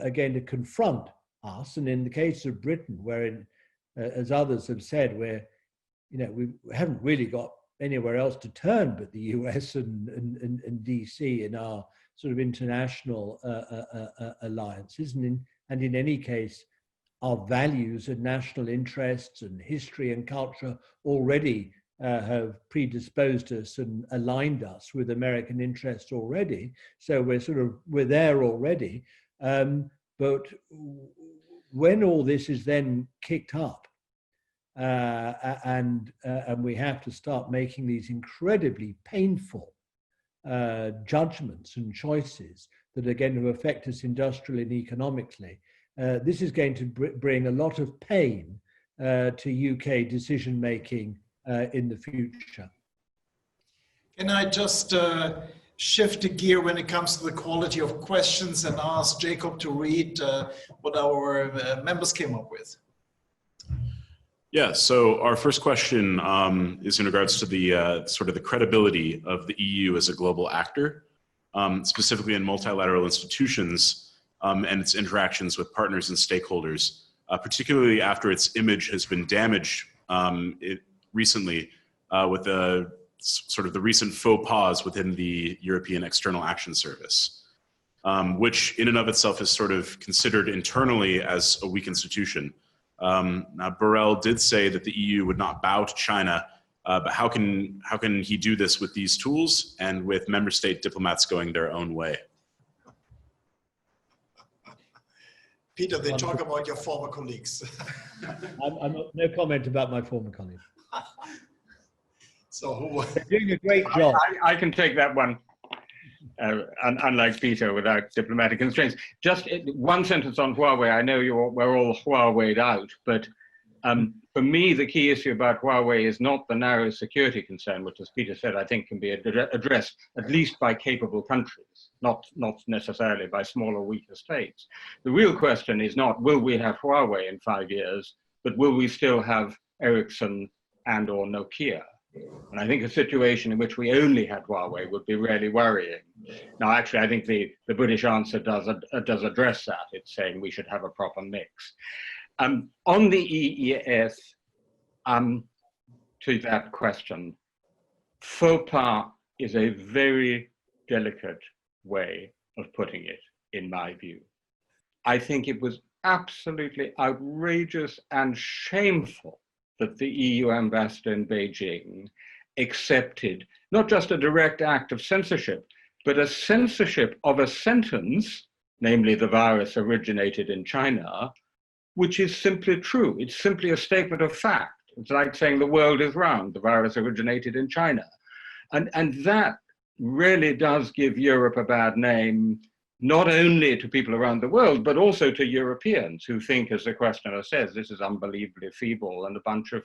are going to confront us. And in the case of Britain, wherein, as others have said, we haven't really got anywhere else to turn but the US and DC in our sort of international alliances. And in any case, our values and national interests and history and culture already have predisposed us and aligned us with American interests already. So we're there already. But when all this is then kicked up, and we have to start making these incredibly painful judgments and choices that are going to affect us industrially and economically, this is going to bring a lot of pain to UK decision making in the future. Can I just shift a gear when it comes to the quality of questions and ask Jacob to read what our members came up with? Yeah, so our first question is in regards to the sort of the credibility of the EU as a global actor, specifically in multilateral institutions and its interactions with partners and stakeholders, particularly after its image has been damaged recently with the sort of the recent faux pas within the European External Action Service, which in and of itself is sort of considered internally as a weak institution. Now, Borrell did say that the EU would not bow to China, but how can he do this with these tools and with member state diplomats going their own way? Peter, they talk about your former colleagues. No comment about my former colleagues. So who? They're doing a great job. I can take that one. Unlike Peter, without diplomatic constraints. Just one sentence on Huawei. I know we're all Huawei'd out, but for me, the key issue about Huawei is not the narrow security concern, which, as Peter said, I think can be addressed at least by capable countries, not necessarily by smaller, weaker states. The real question is not, will we have Huawei in 5 years, but will we still have Ericsson and or Nokia? And I think a situation in which we only had Huawei would be really worrying. Now, actually, I think the British answer does address that. It's saying we should have a proper mix. On the EES, to that question, faux pas is a very delicate way of putting it, in my view. I think it was absolutely outrageous and shameful that the EU ambassador in Beijing accepted not just a direct act of censorship, but a censorship of a sentence, namely the virus originated in China, which is simply true. It's simply a statement of fact. It's like saying the world is round, the virus originated in China. And that really does give Europe a bad name, not only to people around the world, but also to Europeans who think, as the questioner says, this is unbelievably feeble and a bunch of,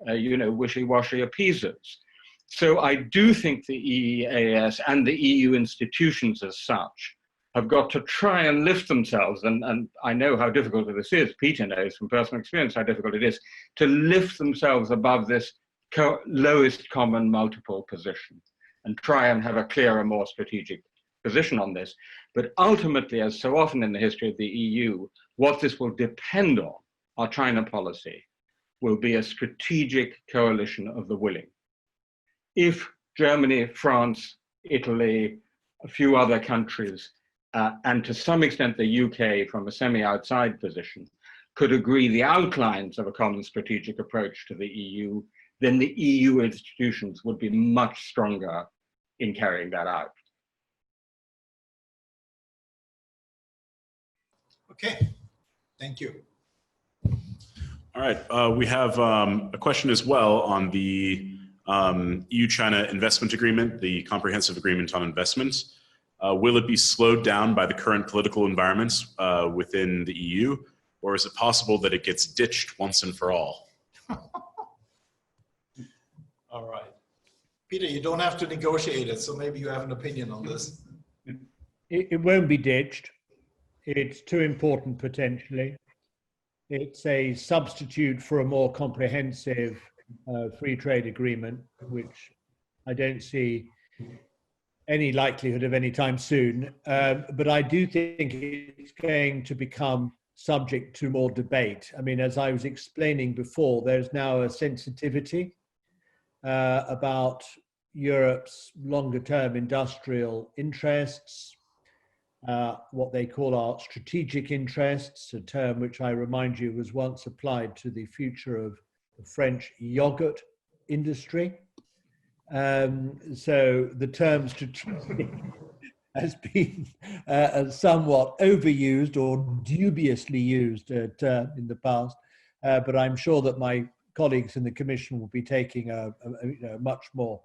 wishy-washy appeasers. So I do think the EEAS and the EU institutions as such have got to try and lift themselves, and I know how difficult this is, Peter knows from personal experience how difficult it is, to lift themselves above this lowest common multiple position and try and have a clearer, more strategic position on this. But ultimately, as so often in the history of the EU, what this will depend on, our China policy, will be a strategic coalition of the willing. If Germany, France, Italy, a few other countries, and to some extent the UK from a semi-outside position, could agree the outlines of a common strategic approach to the EU, then the EU institutions would be much stronger in carrying that out. Okay, thank you. All right, we have a question as well on the EU-China investment agreement, the comprehensive agreement on investments. Will it be slowed down by the current political environments within the EU, or is it possible that it gets ditched once and for all? All right. Peter, you don't have to negotiate it, so maybe you have an opinion on this. It won't be ditched. It's too important potentially. It's a substitute for a more comprehensive free trade agreement, which I don't see any likelihood of any time soon. But I do think it's going to become subject to more debate. I mean, as I was explaining before, there's now a sensitivity about Europe's longer term industrial interests, what they call our strategic interests, a term which I remind you was once applied to the future of the French yogurt industry. So the term strategic has been somewhat overused or dubiously used in the past, but I'm sure that my colleagues in the Commission will be taking a much more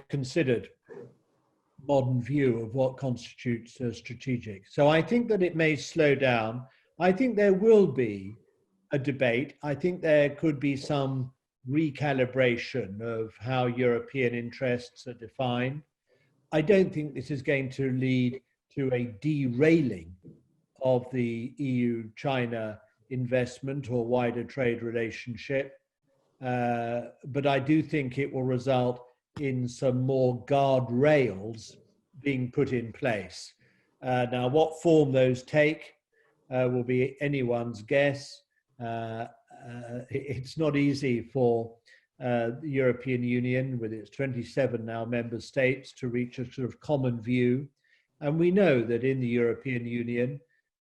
considered modern view of what constitutes strategic. So I think that it may slow down. I think there will be a debate. I think there could be some recalibration of how European interests are defined. I don't think this is going to lead to a derailing of the EU-China investment or wider trade relationship. But I do think it will result in some more guardrails being put in place. Now, what form those take will be anyone's guess. It's not easy for the European Union, with its 27 now member states, to reach a sort of common view. And we know that in the European Union,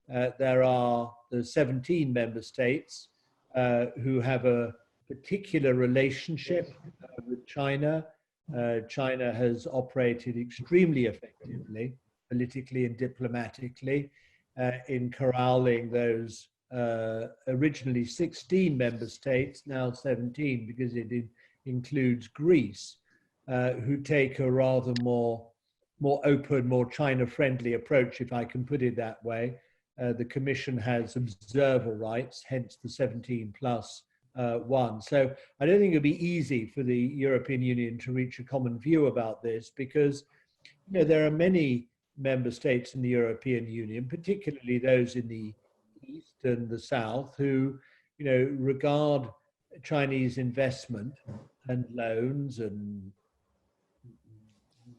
there are the 17 member states who have a particular relationship with China. China has operated extremely effectively, politically and diplomatically, in corralling those originally 16 member states, now 17, because it includes Greece, who take a rather more open, more China-friendly approach, if I can put it that way. The Commission has observer rights, hence the 17 plus one. So I don't think it'll be easy for the European Union to reach a common view about this, because there are many member states in the European Union, particularly those in the East and the South, who regard Chinese investment and loans and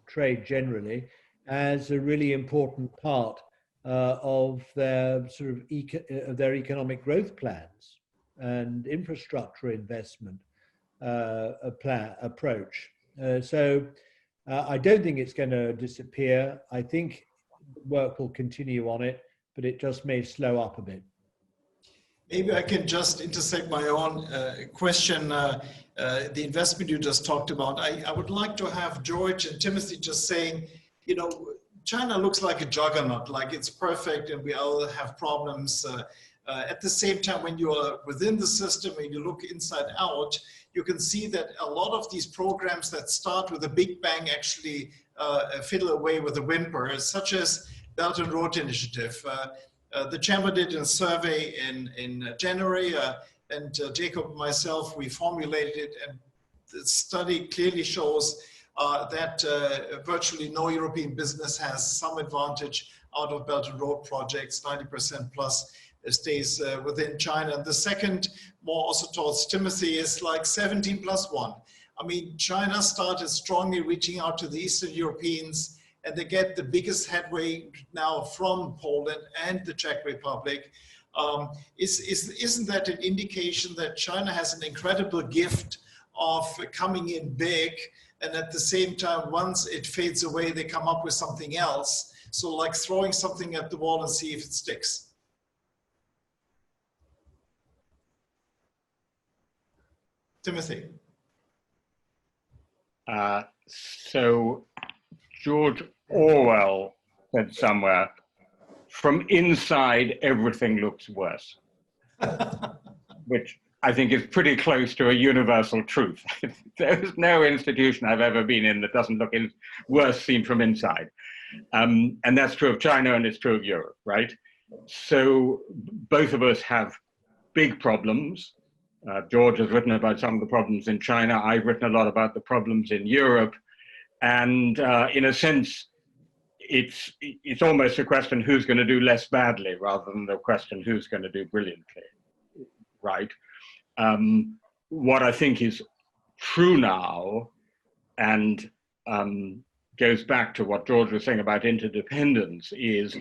trade generally as a really important part of their sort of their economic growth plans and infrastructure investment approach. So I don't think it's going to disappear. I think work will continue on it, but it just may slow up a bit. Maybe I can just intersect my own question. The investment you just talked about, I would like to have George and Timothy just saying, China looks like a juggernaut, like it's perfect and we all have problems. At the same time, when you are within the system, when you look inside out, you can see that a lot of these programs that start with a big bang actually fiddle away with a whimper, such as Belt and Road Initiative. The Chamber did a survey in January, and Jacob and myself, we formulated it, and the study clearly shows that virtually no European business has some advantage out of Belt and Road projects, 90% plus stays within China. And the second, more also towards Timothy, is like 17+1. I mean, China started strongly reaching out to the Eastern Europeans, and they get the biggest headway now from Poland and the Czech Republic. Isn't that an indication that China has an incredible gift of coming in big, and at the same time, once it fades away, they come up with something else? So like throwing something at the wall and see if it sticks. Timothy. So George Orwell said somewhere, from inside, everything looks worse, which I think is pretty close to a universal truth. There's no institution I've ever been in that doesn't look worse seen from inside. And that's true of China, and it's true of Europe, right? So both of us have big problems. George has written about some of the problems in China. I've written a lot about the problems in Europe. And in a sense, it's almost a question who's going to do less badly rather than the question who's going to do brilliantly, right? What I think is true now, and goes back to what George was saying about interdependence, is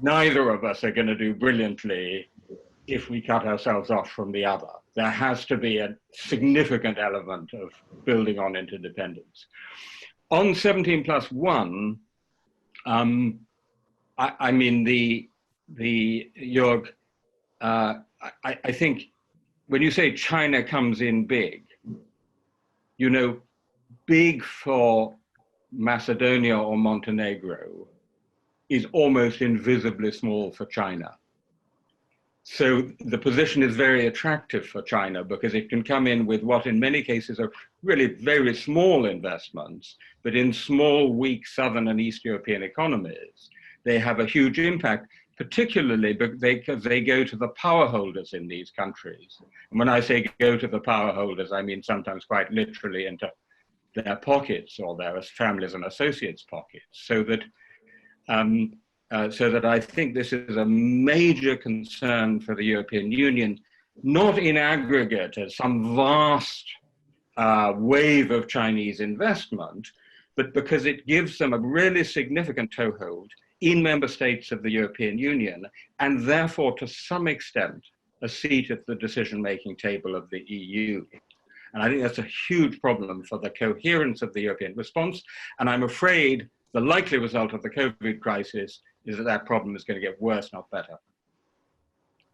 neither of us are going to do brilliantly if we cut ourselves off from the other. There has to be a significant element of building on interdependence. On 17+1, I mean, Joerg, I think when you say China comes in big, you know, big for Macedonia or Montenegro is almost invisibly small for China. So the position is very attractive for China because it can come in with what in many cases are really very small investments, but in small, weak Southern and East European economies, they have a huge impact, particularly because they go to the power holders in these countries. And when I say go to the power holders, I mean sometimes quite literally into their pockets or their families and associates' pockets, so that I think this is a major concern for the European Union, not in aggregate as some vast wave of Chinese investment, but because it gives them a really significant toehold in member states of the European Union, and therefore to some extent a seat at the decision-making table of the EU. And I think that's a huge problem for the coherence of the European response. And I'm afraid the likely result of the COVID crisis is that that problem is going to get worse, not better.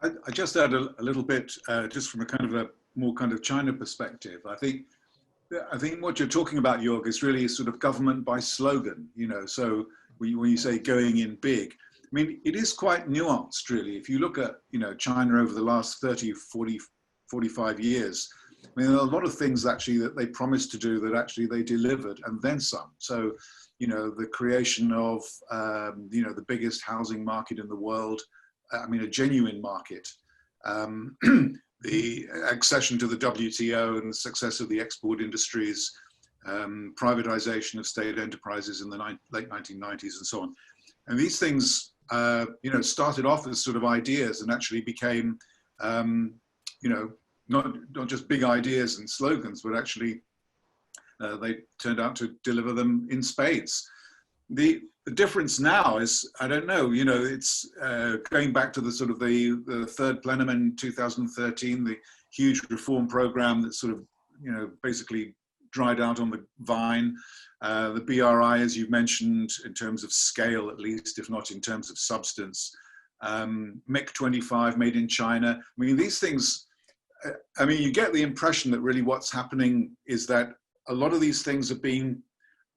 I just add a little bit, just from a kind of a more kind of China perspective. I think what you're talking about, Joerg, is really sort of government by slogan, you know. So when you say going in big, I mean, it is quite nuanced, really. If you look at, you know, China over the last 30, 40, 45 years, I mean, there are a lot of things actually that they promised to do that actually they delivered, and then some. So, you know, the creation of, you know, the biggest housing market in the world, I mean, a genuine market, the accession to the WTO and the success of the export industries, privatization of state enterprises in the late 1990s and so on. And these things, you know, started off as sort of ideas and actually became, you know, not just big ideas and slogans, but actually they turned out to deliver them in spades. The difference now is, I don't know, you know, it's going back to the sort of the third plenum in 2013, the huge reform program that sort of, you know, basically dried out on the vine. The BRI, as you mentioned, in terms of scale, at least, if not in terms of substance. MiG 25 made in China. I mean, these things, I mean, you get the impression that really what's happening is that a lot of these things are being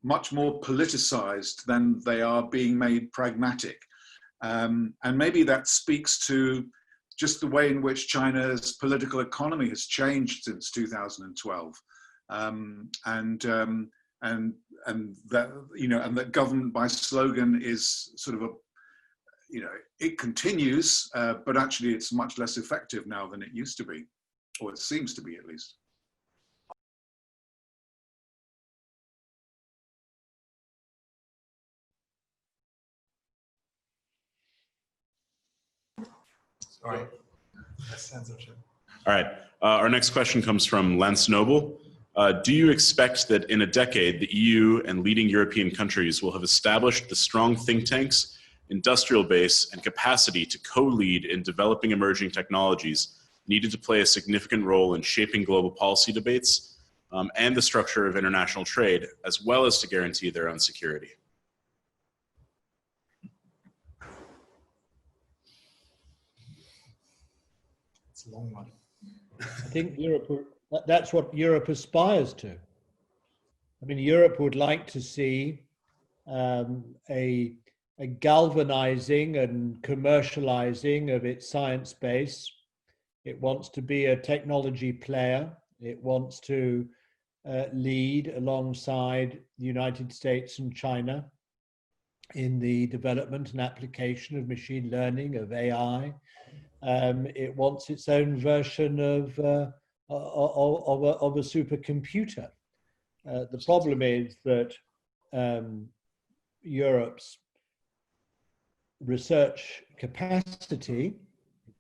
much more politicized than they are being made pragmatic. And maybe that speaks to just the way in which China's political economy has changed since 2012, and that, you know, and that government by slogan is sort of a, you know, it continues, but actually it's much less effective now than it used to be, or it seems to be at least. Sorry. Censorship. All right. Our next question comes from Lance Noble. Do you expect that in a decade, the EU and leading European countries will have established the strong think tanks, industrial base, and capacity to co-lead in developing emerging technologies needed to play a significant role in shaping global policy debates and the structure of international trade, as well as to guarantee their own security? It's a long one. I think that's what Europe aspires to. I mean, Europe would like to see a galvanizing and commercializing of its science base. It wants to be a technology player. It wants to lead alongside the United States and China in the development and application of machine learning, of AI. It wants its own version of a supercomputer. The problem is that Europe's research capacity,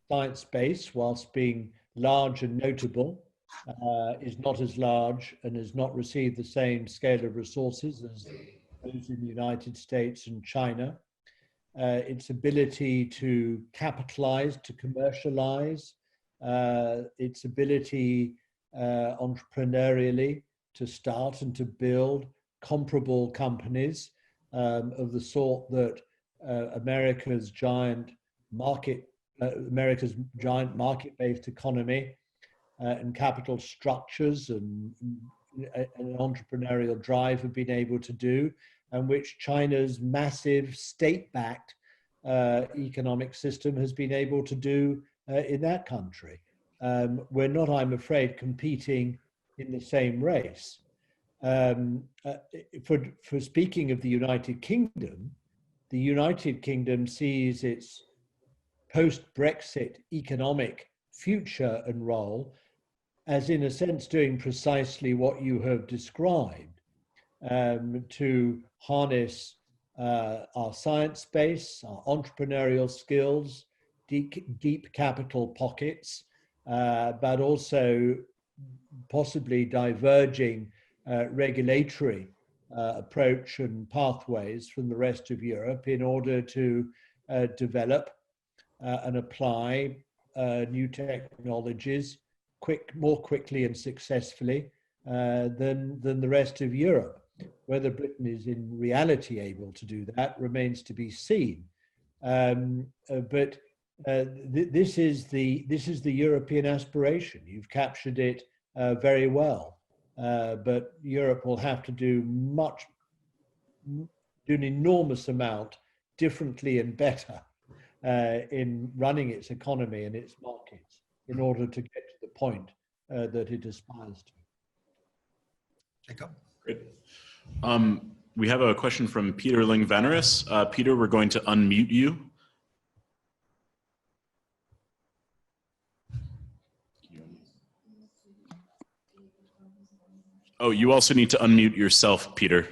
science base, whilst being large and notable, is not as large and has not received the same scale of resources as those in the United States and China. Its ability to capitalize, to commercialize, its ability entrepreneurially to start and to build comparable companies of the sort that America's giant market-based economy and capital structures and an entrepreneurial drive have been able to do, and which China's massive state-backed economic system has been able to do in that country. We're not, I'm afraid, competing in the same race. For speaking of the United Kingdom sees its post-Brexit economic future and role as, in a sense, doing precisely what you have described, to harness our science base, our entrepreneurial skills, deep capital pockets, but also possibly diverging regulatory approach and pathways from the rest of Europe in order to develop and apply new technologies more quickly and successfully than the rest of Europe. Whether Britain is in reality able to do that remains to be seen. But this is the European aspiration. You've captured it very well. But Europe will have to do an enormous amount differently and better in running its economy and its markets in order to get to the point that it aspires to. Jacob. Great. We have a question from Peter Ling-Veneris. Peter, we're going to unmute you. Oh, you also need to unmute yourself, Peter.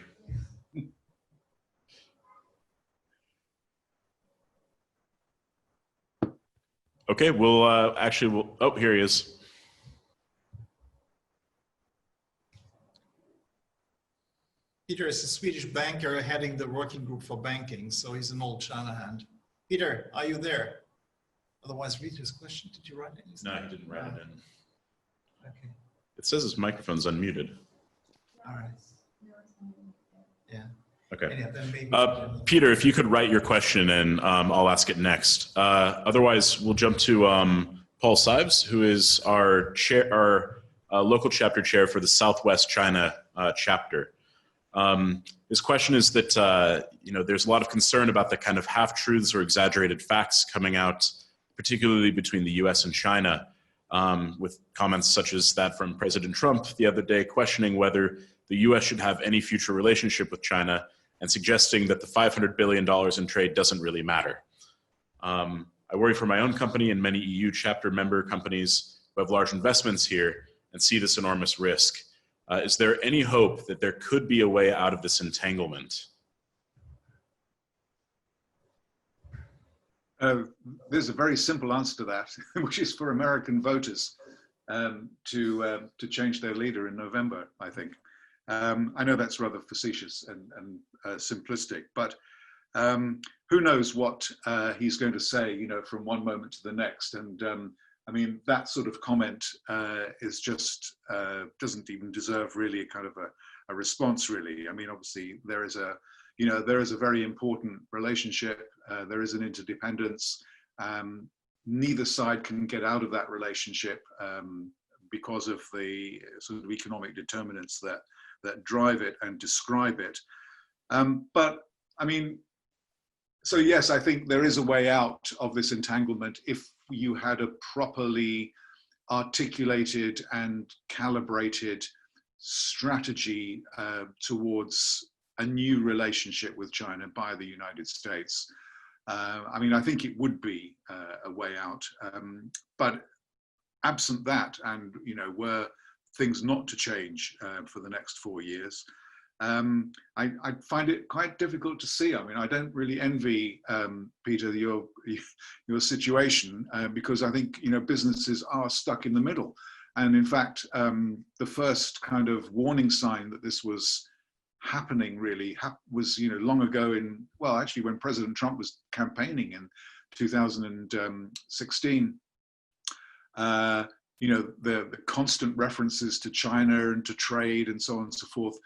Okay, we'll oh, here he is. Peter is a Swedish banker heading the working group for banking, so he's an old China hand. Peter, are you there? Otherwise, read his question. Did you write it? No, he didn't write it in. Okay. It says his microphone's unmuted. All right. Yeah. Okay. Anyhow, then maybe Peter, if you could write your question and I'll ask it next. Otherwise, we'll jump to Paul Sives, who is our chair, our local chapter chair for the Southwest China chapter. His question is that, you know, there's a lot of concern about the kind of half-truths or exaggerated facts coming out particularly between the US and China, with comments such as that from President Trump the other day questioning whether the US should have any future relationship with China and suggesting that the $500 billion in trade doesn't really matter. I worry for my own company and many EU chapter member companies who have large investments here and see this enormous risk. Is there any hope that there could be a way out of this entanglement? There's a very simple answer to that, which is for American voters to change their leader in November, I think. I know that's rather facetious and simplistic, but who knows what he's going to say, you know, from one moment to the next. And I mean, that sort of comment is just, doesn't even deserve really a kind of a response, really. I mean, obviously there is a, you know, there is a very important relationship. There is an interdependence. Neither side can get out of that relationship because of the sort of economic determinants that drive it and describe it. But I mean, so yes, I think there is a way out of this entanglement if you had a properly articulated and calibrated strategy towards a new relationship with China by the United States. I mean, I think it would be a way out, but absent that, and you know, were things not to change for the next 4 years, I find it quite difficult to see. I mean, I don't really envy, Peter, your situation, because I think, you know, businesses are stuck in the middle. And in fact, the first kind of warning sign that this was happening really was, you know, long ago in, well, actually when President Trump was campaigning in 2016, you know, the constant references to China and to trade and so on and so forth,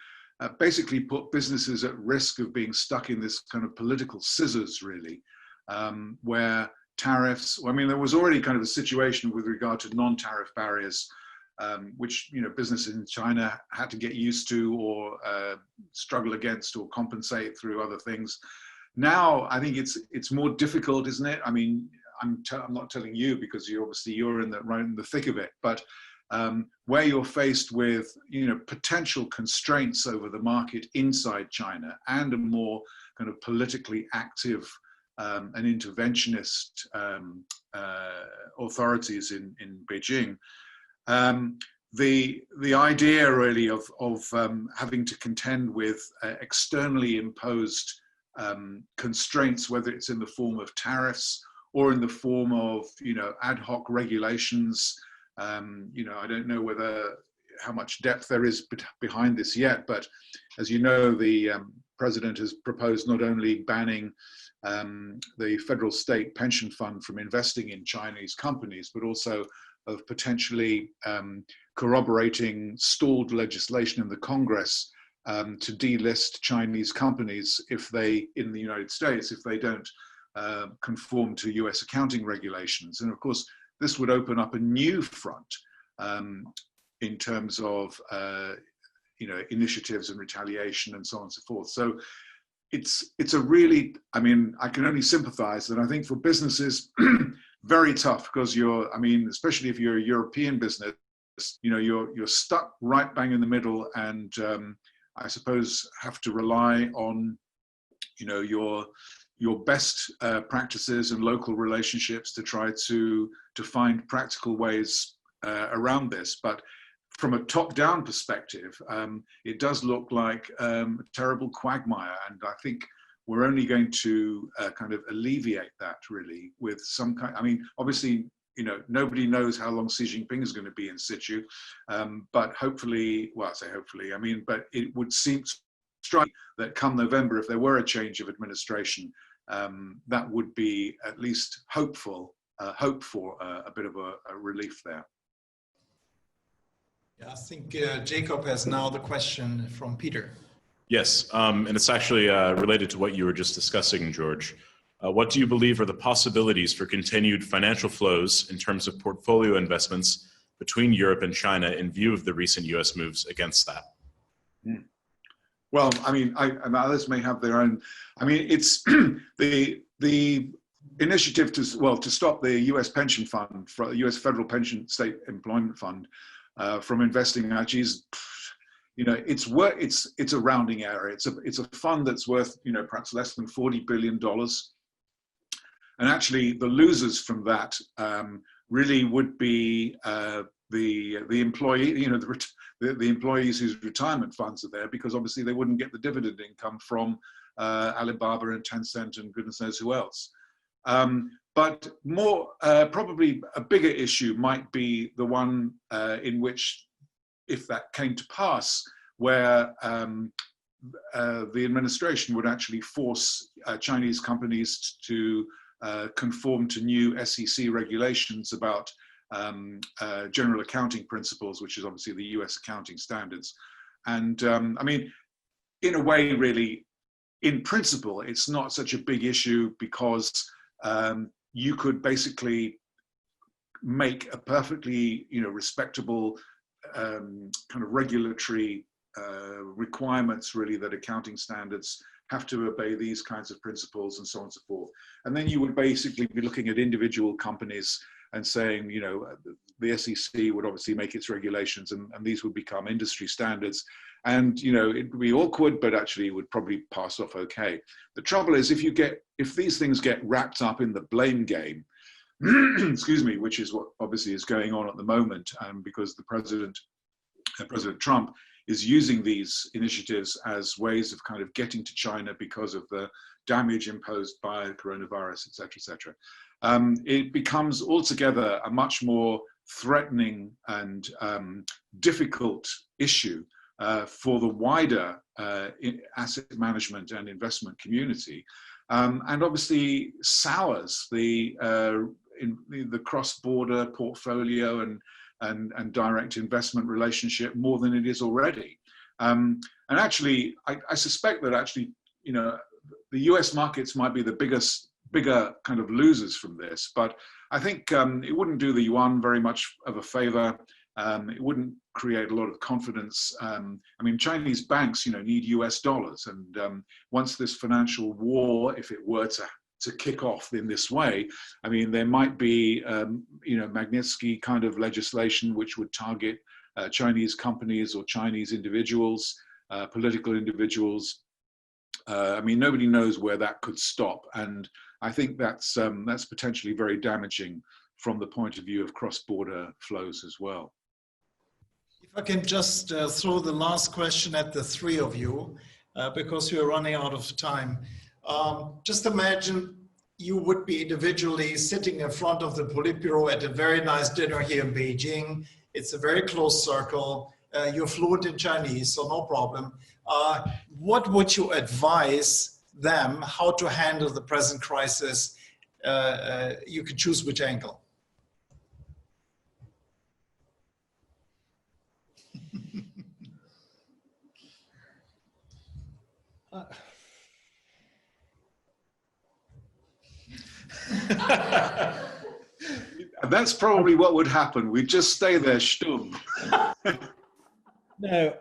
basically put businesses at risk of being stuck in this kind of political scissors, really, where tariffs, I mean, there was already kind of a situation with regard to non-tariff barriers, which, you know, businesses in China had to get used to or struggle against or compensate through other things. Now, I think it's more difficult, isn't it? I mean, I'm not telling you because you're right in the thick of it, but where you're faced with, you know, potential constraints over the market inside China and a more kind of politically active and interventionist authorities in Beijing, the idea really of having to contend with externally imposed constraints, whether it's in the form of tariffs or in the form of, you know, ad hoc regulations. You know, I don't know how much depth there is behind this yet, but as you know, the president has proposed not only banning the federal state pension fund from investing in Chinese companies, but also of potentially corroborating stalled legislation in the Congress to delist Chinese companies in the United States if they don't conform to US accounting regulations. And of course, this would open up a new front in terms of you know, initiatives and retaliation and so on and so forth. So it's a really, I mean, I can only sympathize, and I think for businesses, very tough, because I mean, especially if you're a European business, you know, you're stuck right bang in the middle, and I suppose have to rely on, you know, your best practices and local relationships to try to find practical ways around this. But from a top-down perspective, it does look like a terrible quagmire, and I think we're only going to kind of alleviate that really with some kind. I mean, obviously, you know, nobody knows how long Xi Jinping is going to be in situ, but hopefully, well, I say hopefully, I mean, but it would seem striking that come November, if there were a change of administration, that would be at least hope for a bit of a relief there. Yeah, I think Jacob has now the question from Peter. Yes, and it's actually related to what you were just discussing, George. What do you believe are the possibilities for continued financial flows in terms of portfolio investments between Europe and China in view of the recent US moves against that? Well, I mean, others may have their own. I mean, it's the initiative to stop the U.S. pension fund, U.S. federal pension state employment fund, from investing actually is, it's a rounding error. It's a fund that's worth perhaps less than $40 billion, and actually the losers from that really would be the employee, the employees whose retirement funds are there, because obviously they wouldn't get the dividend income from Alibaba and Tencent and goodness knows who else. But more, probably a bigger issue might be the one in which, if that came to pass, where the administration would actually force Chinese companies to conform to new SEC regulations about general accounting principles, which is obviously the US accounting standards. And I mean, in a way, really, in principle, it's not such a big issue, because you could basically make a perfectly, respectable kind of regulatory requirements, really, that accounting standards have to obey these kinds of principles and so on and so forth. And then you would basically be looking at individual companies and saying, the SEC would obviously make its regulations, and these would become industry standards. And, it would be awkward, but actually it would probably pass off okay. The trouble is, if these things get wrapped up in the blame game, excuse me, which is what obviously is going on at the moment, because the President Trump is using these initiatives as ways of kind of getting to China because of the damage imposed by coronavirus, et cetera, et cetera. It becomes altogether a much more threatening and difficult issue for the wider asset management and investment community, and obviously sours the cross-border portfolio and direct investment relationship more than it is already. And actually, I suspect that actually, the US markets might be the bigger kind of losers from this, but I think it wouldn't do the yuan very much of a favor. It wouldn't create a lot of confidence. I mean, Chinese banks, need US dollars, and once this financial war, if it were to kick off in this way, I mean, there might be, Magnitsky kind of legislation which would target Chinese companies or Chinese individuals, political individuals. I mean, nobody knows where that could stop, and I think that's potentially very damaging from the point of view of cross-border flows as well. If I can just throw the last question at the three of you, because we are running out of time. Just imagine you would be individually sitting in front of the Politburo at a very nice dinner here in Beijing. It's a very close circle. You're fluent in Chinese, so no problem. What would you advise them how to handle the present crisis? You could choose which angle. That's probably what would happen. We'd just stay there stumm. No,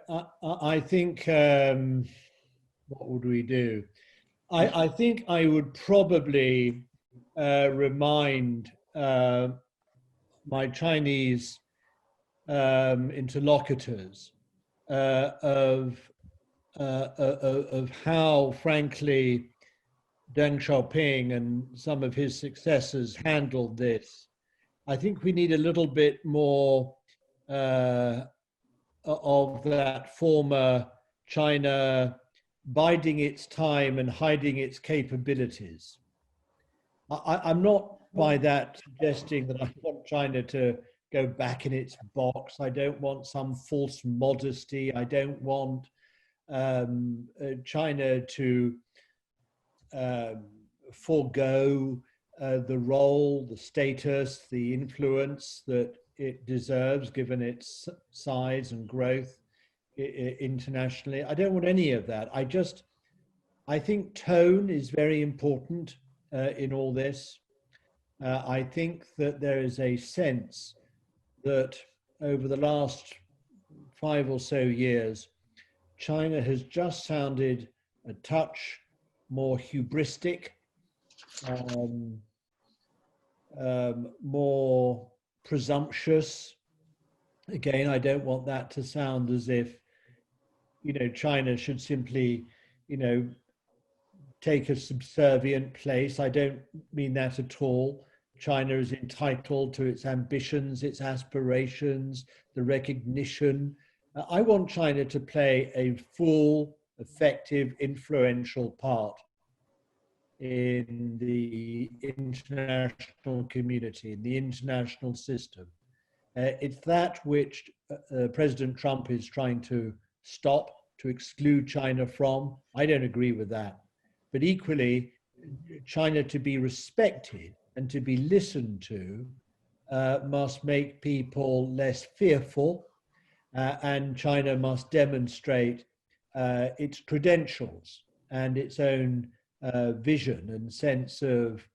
I think, what would we do? I think I would probably remind my Chinese interlocutors of how, frankly, Deng Xiaoping and some of his successors handled this. I think we need a little bit more of that former China biding its time and hiding its capabilities. I'm not by that suggesting that I want China to go back in its box. I don't want some false modesty. I don't want China to forego the role, the status, the influence that it deserves given its size and growth internationally. I don't want any of that. I think tone is very important in all this. I think that there is a sense that over the last 5 or so years, China has just sounded a touch more hubristic, more presumptuous. Again, I don't want that to sound as if, China should simply, take a subservient place. I don't mean that at all. China is entitled to its ambitions, its aspirations, the recognition. I want China to play a full, effective, influential part in the international community, in the international system. It's that which President Trump is trying to stop, to exclude China from. I don't agree with that. But equally, China to be respected and to be listened to must make people less fearful, and China must demonstrate its credentials and its own vision and sense of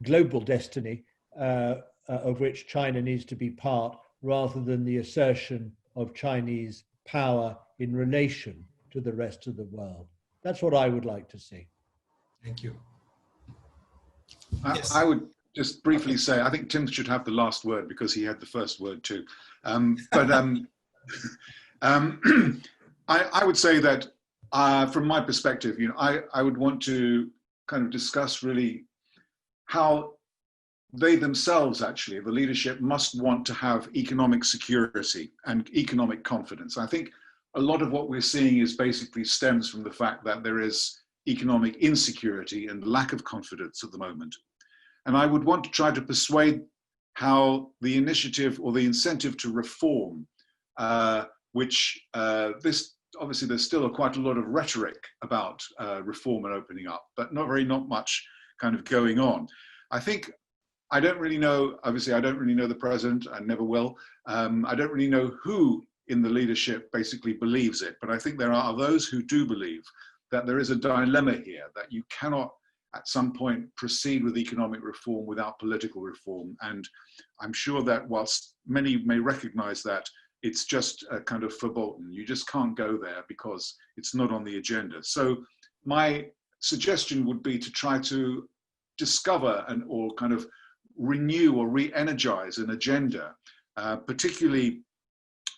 global destiny of which China needs to be part, rather than the assertion of Chinese power in relation to the rest of the world. That's what I would like to see. Thank you. Yes. I would just briefly say, I think Tim should have the last word because he had the first word too. I would say that from my perspective, I would want to kind of discuss really how they themselves, actually, the leadership, must want to have economic security and economic confidence. I think a lot of what we're seeing is basically stems from the fact that there is economic insecurity and lack of confidence at the moment. And I would want to try to persuade how the initiative or the incentive to reform, which this obviously there's still quite a lot of rhetoric about reform and opening up, but not much kind of going on. I think I don't really know, obviously I don't really know the president, I never will. I don't really know who in the leadership basically believes it, but I think there are those who do believe that there is a dilemma here, that you cannot at some point proceed with economic reform without political reform. And I'm sure that whilst many may recognize that, it's just a kind of verboten. You just can't go there because it's not on the agenda. So my suggestion would be to try to discover or kind of renew or re-energize an agenda, particularly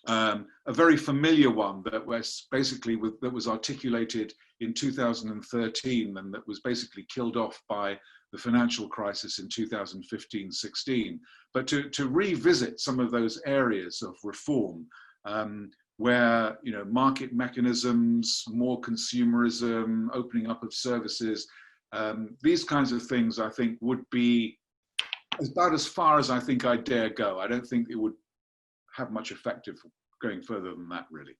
a very familiar one that was basically that was articulated in 2013 and that was basically killed off by the financial crisis in 2015-16. But to revisit some of those areas of reform where market mechanisms, more consumerism, opening up of services, these kinds of things I think would be about as far as I think I dare go. I don't think it would have much effect going further than that, really.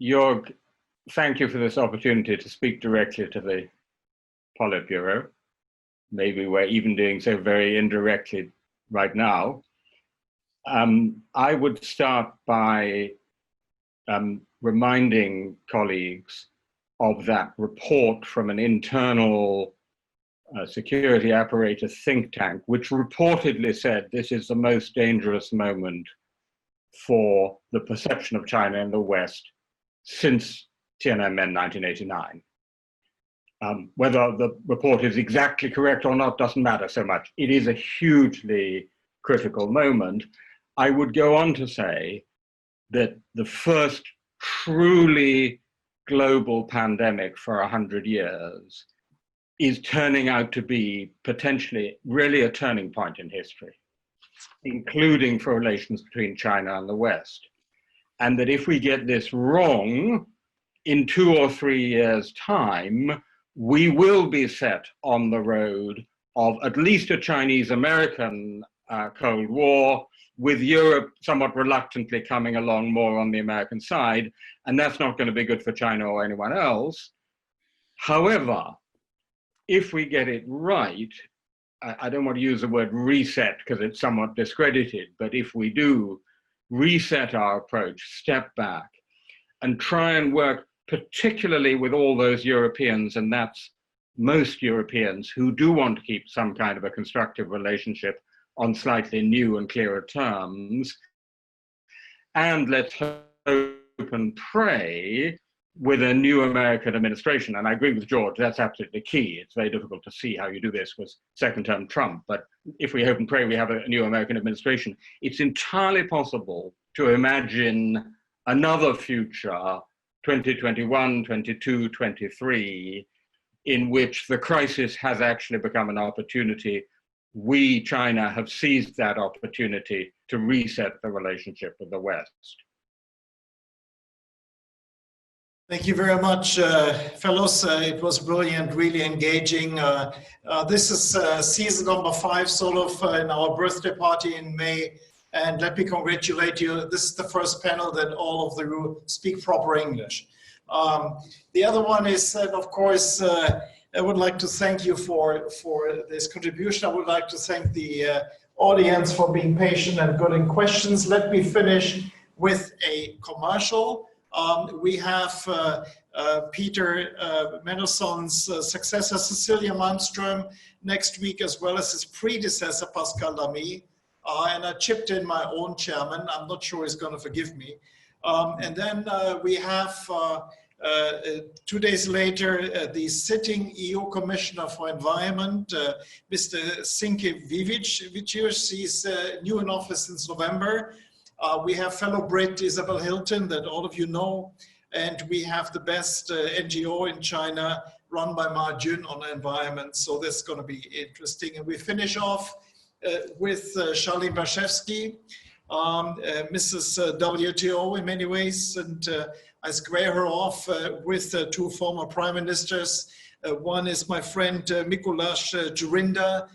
Joerg, thank you for this opportunity to speak directly to the Politburo. Maybe we're even doing so very indirectly right now. I would start by reminding colleagues of that report from an internal security apparatus think tank, which reportedly said this is the most dangerous moment for the perception of China in the West since Tiananmen 1989. Whether the report is exactly correct or not doesn't matter so much. It is a hugely critical moment. I would go on to say that the first truly global pandemic for 100 years is turning out to be potentially really a turning point in history, including for relations between China and the West. And that if we get this wrong, in 2 or 3 years' time, we will be set on the road of at least a Chinese-American Cold War, with Europe somewhat reluctantly coming along more on the American side, and that's not going to be good for China or anyone else. However, if we get it right, I don't want to use the word reset because it's somewhat discredited, but if we do reset our approach, step back, and try and work particularly with all those Europeans, and that's most Europeans who do want to keep some kind of a constructive relationship on slightly new and clearer terms, and let's hope and pray with a new American administration, and I agree with George, that's absolutely key. It's very difficult to see how you do this with second-term Trump, but if we hope and pray we have a new American administration, it's entirely possible to imagine another future, 2021, 22, 23, in which the crisis has actually become an opportunity. We, China, have seized that opportunity to reset the relationship with the West. Thank you very much, fellows. It was brilliant, really engaging. This is season number 5, sort of, in our birthday party in May. And let me congratulate you. This is the first panel that all of you speak proper English. The other one is, of course, I would like to thank you for this contribution. I would like to thank the audience for being patient and good in questions. Let me finish with a commercial. We have Peter Mandelson's successor, Cecilia Malmström, next week, as well as his predecessor, Pascal Lamy. And I chipped in my own chairman. I'm not sure he's going to forgive me. And then we have, 2 days later, the sitting EU Commissioner for Environment, Mr. Sinkevicius. He's new in office since November. We have fellow Brit Isabel Hilton, that all of you know, and we have the best NGO in China run by Ma Jun on environment, so this is going to be interesting. And we finish off with Charlene Barshevsky, Mrs. WTO in many ways, and I square her off with 2 former prime ministers. One is my friend Mikuláš Dzurinda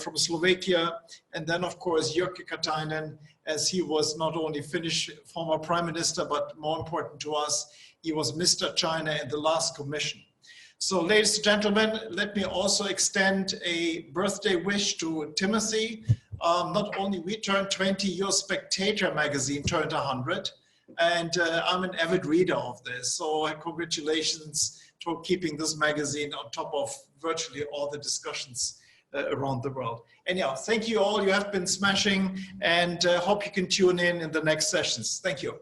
from Slovakia, and then of course Jyrki Katainen, as he was not only Finnish former prime minister, but more important to us, he was Mr. China in the last commission. So ladies and gentlemen, let me also extend a birthday wish to Timothy. Not only we turned 20, your Spectator magazine turned 100, and I'm an avid reader of this. So congratulations for keeping this magazine on top of virtually all the discussions around the world. Anyhow, thank you all. You have been smashing, and hope you can tune in the next sessions. Thank you.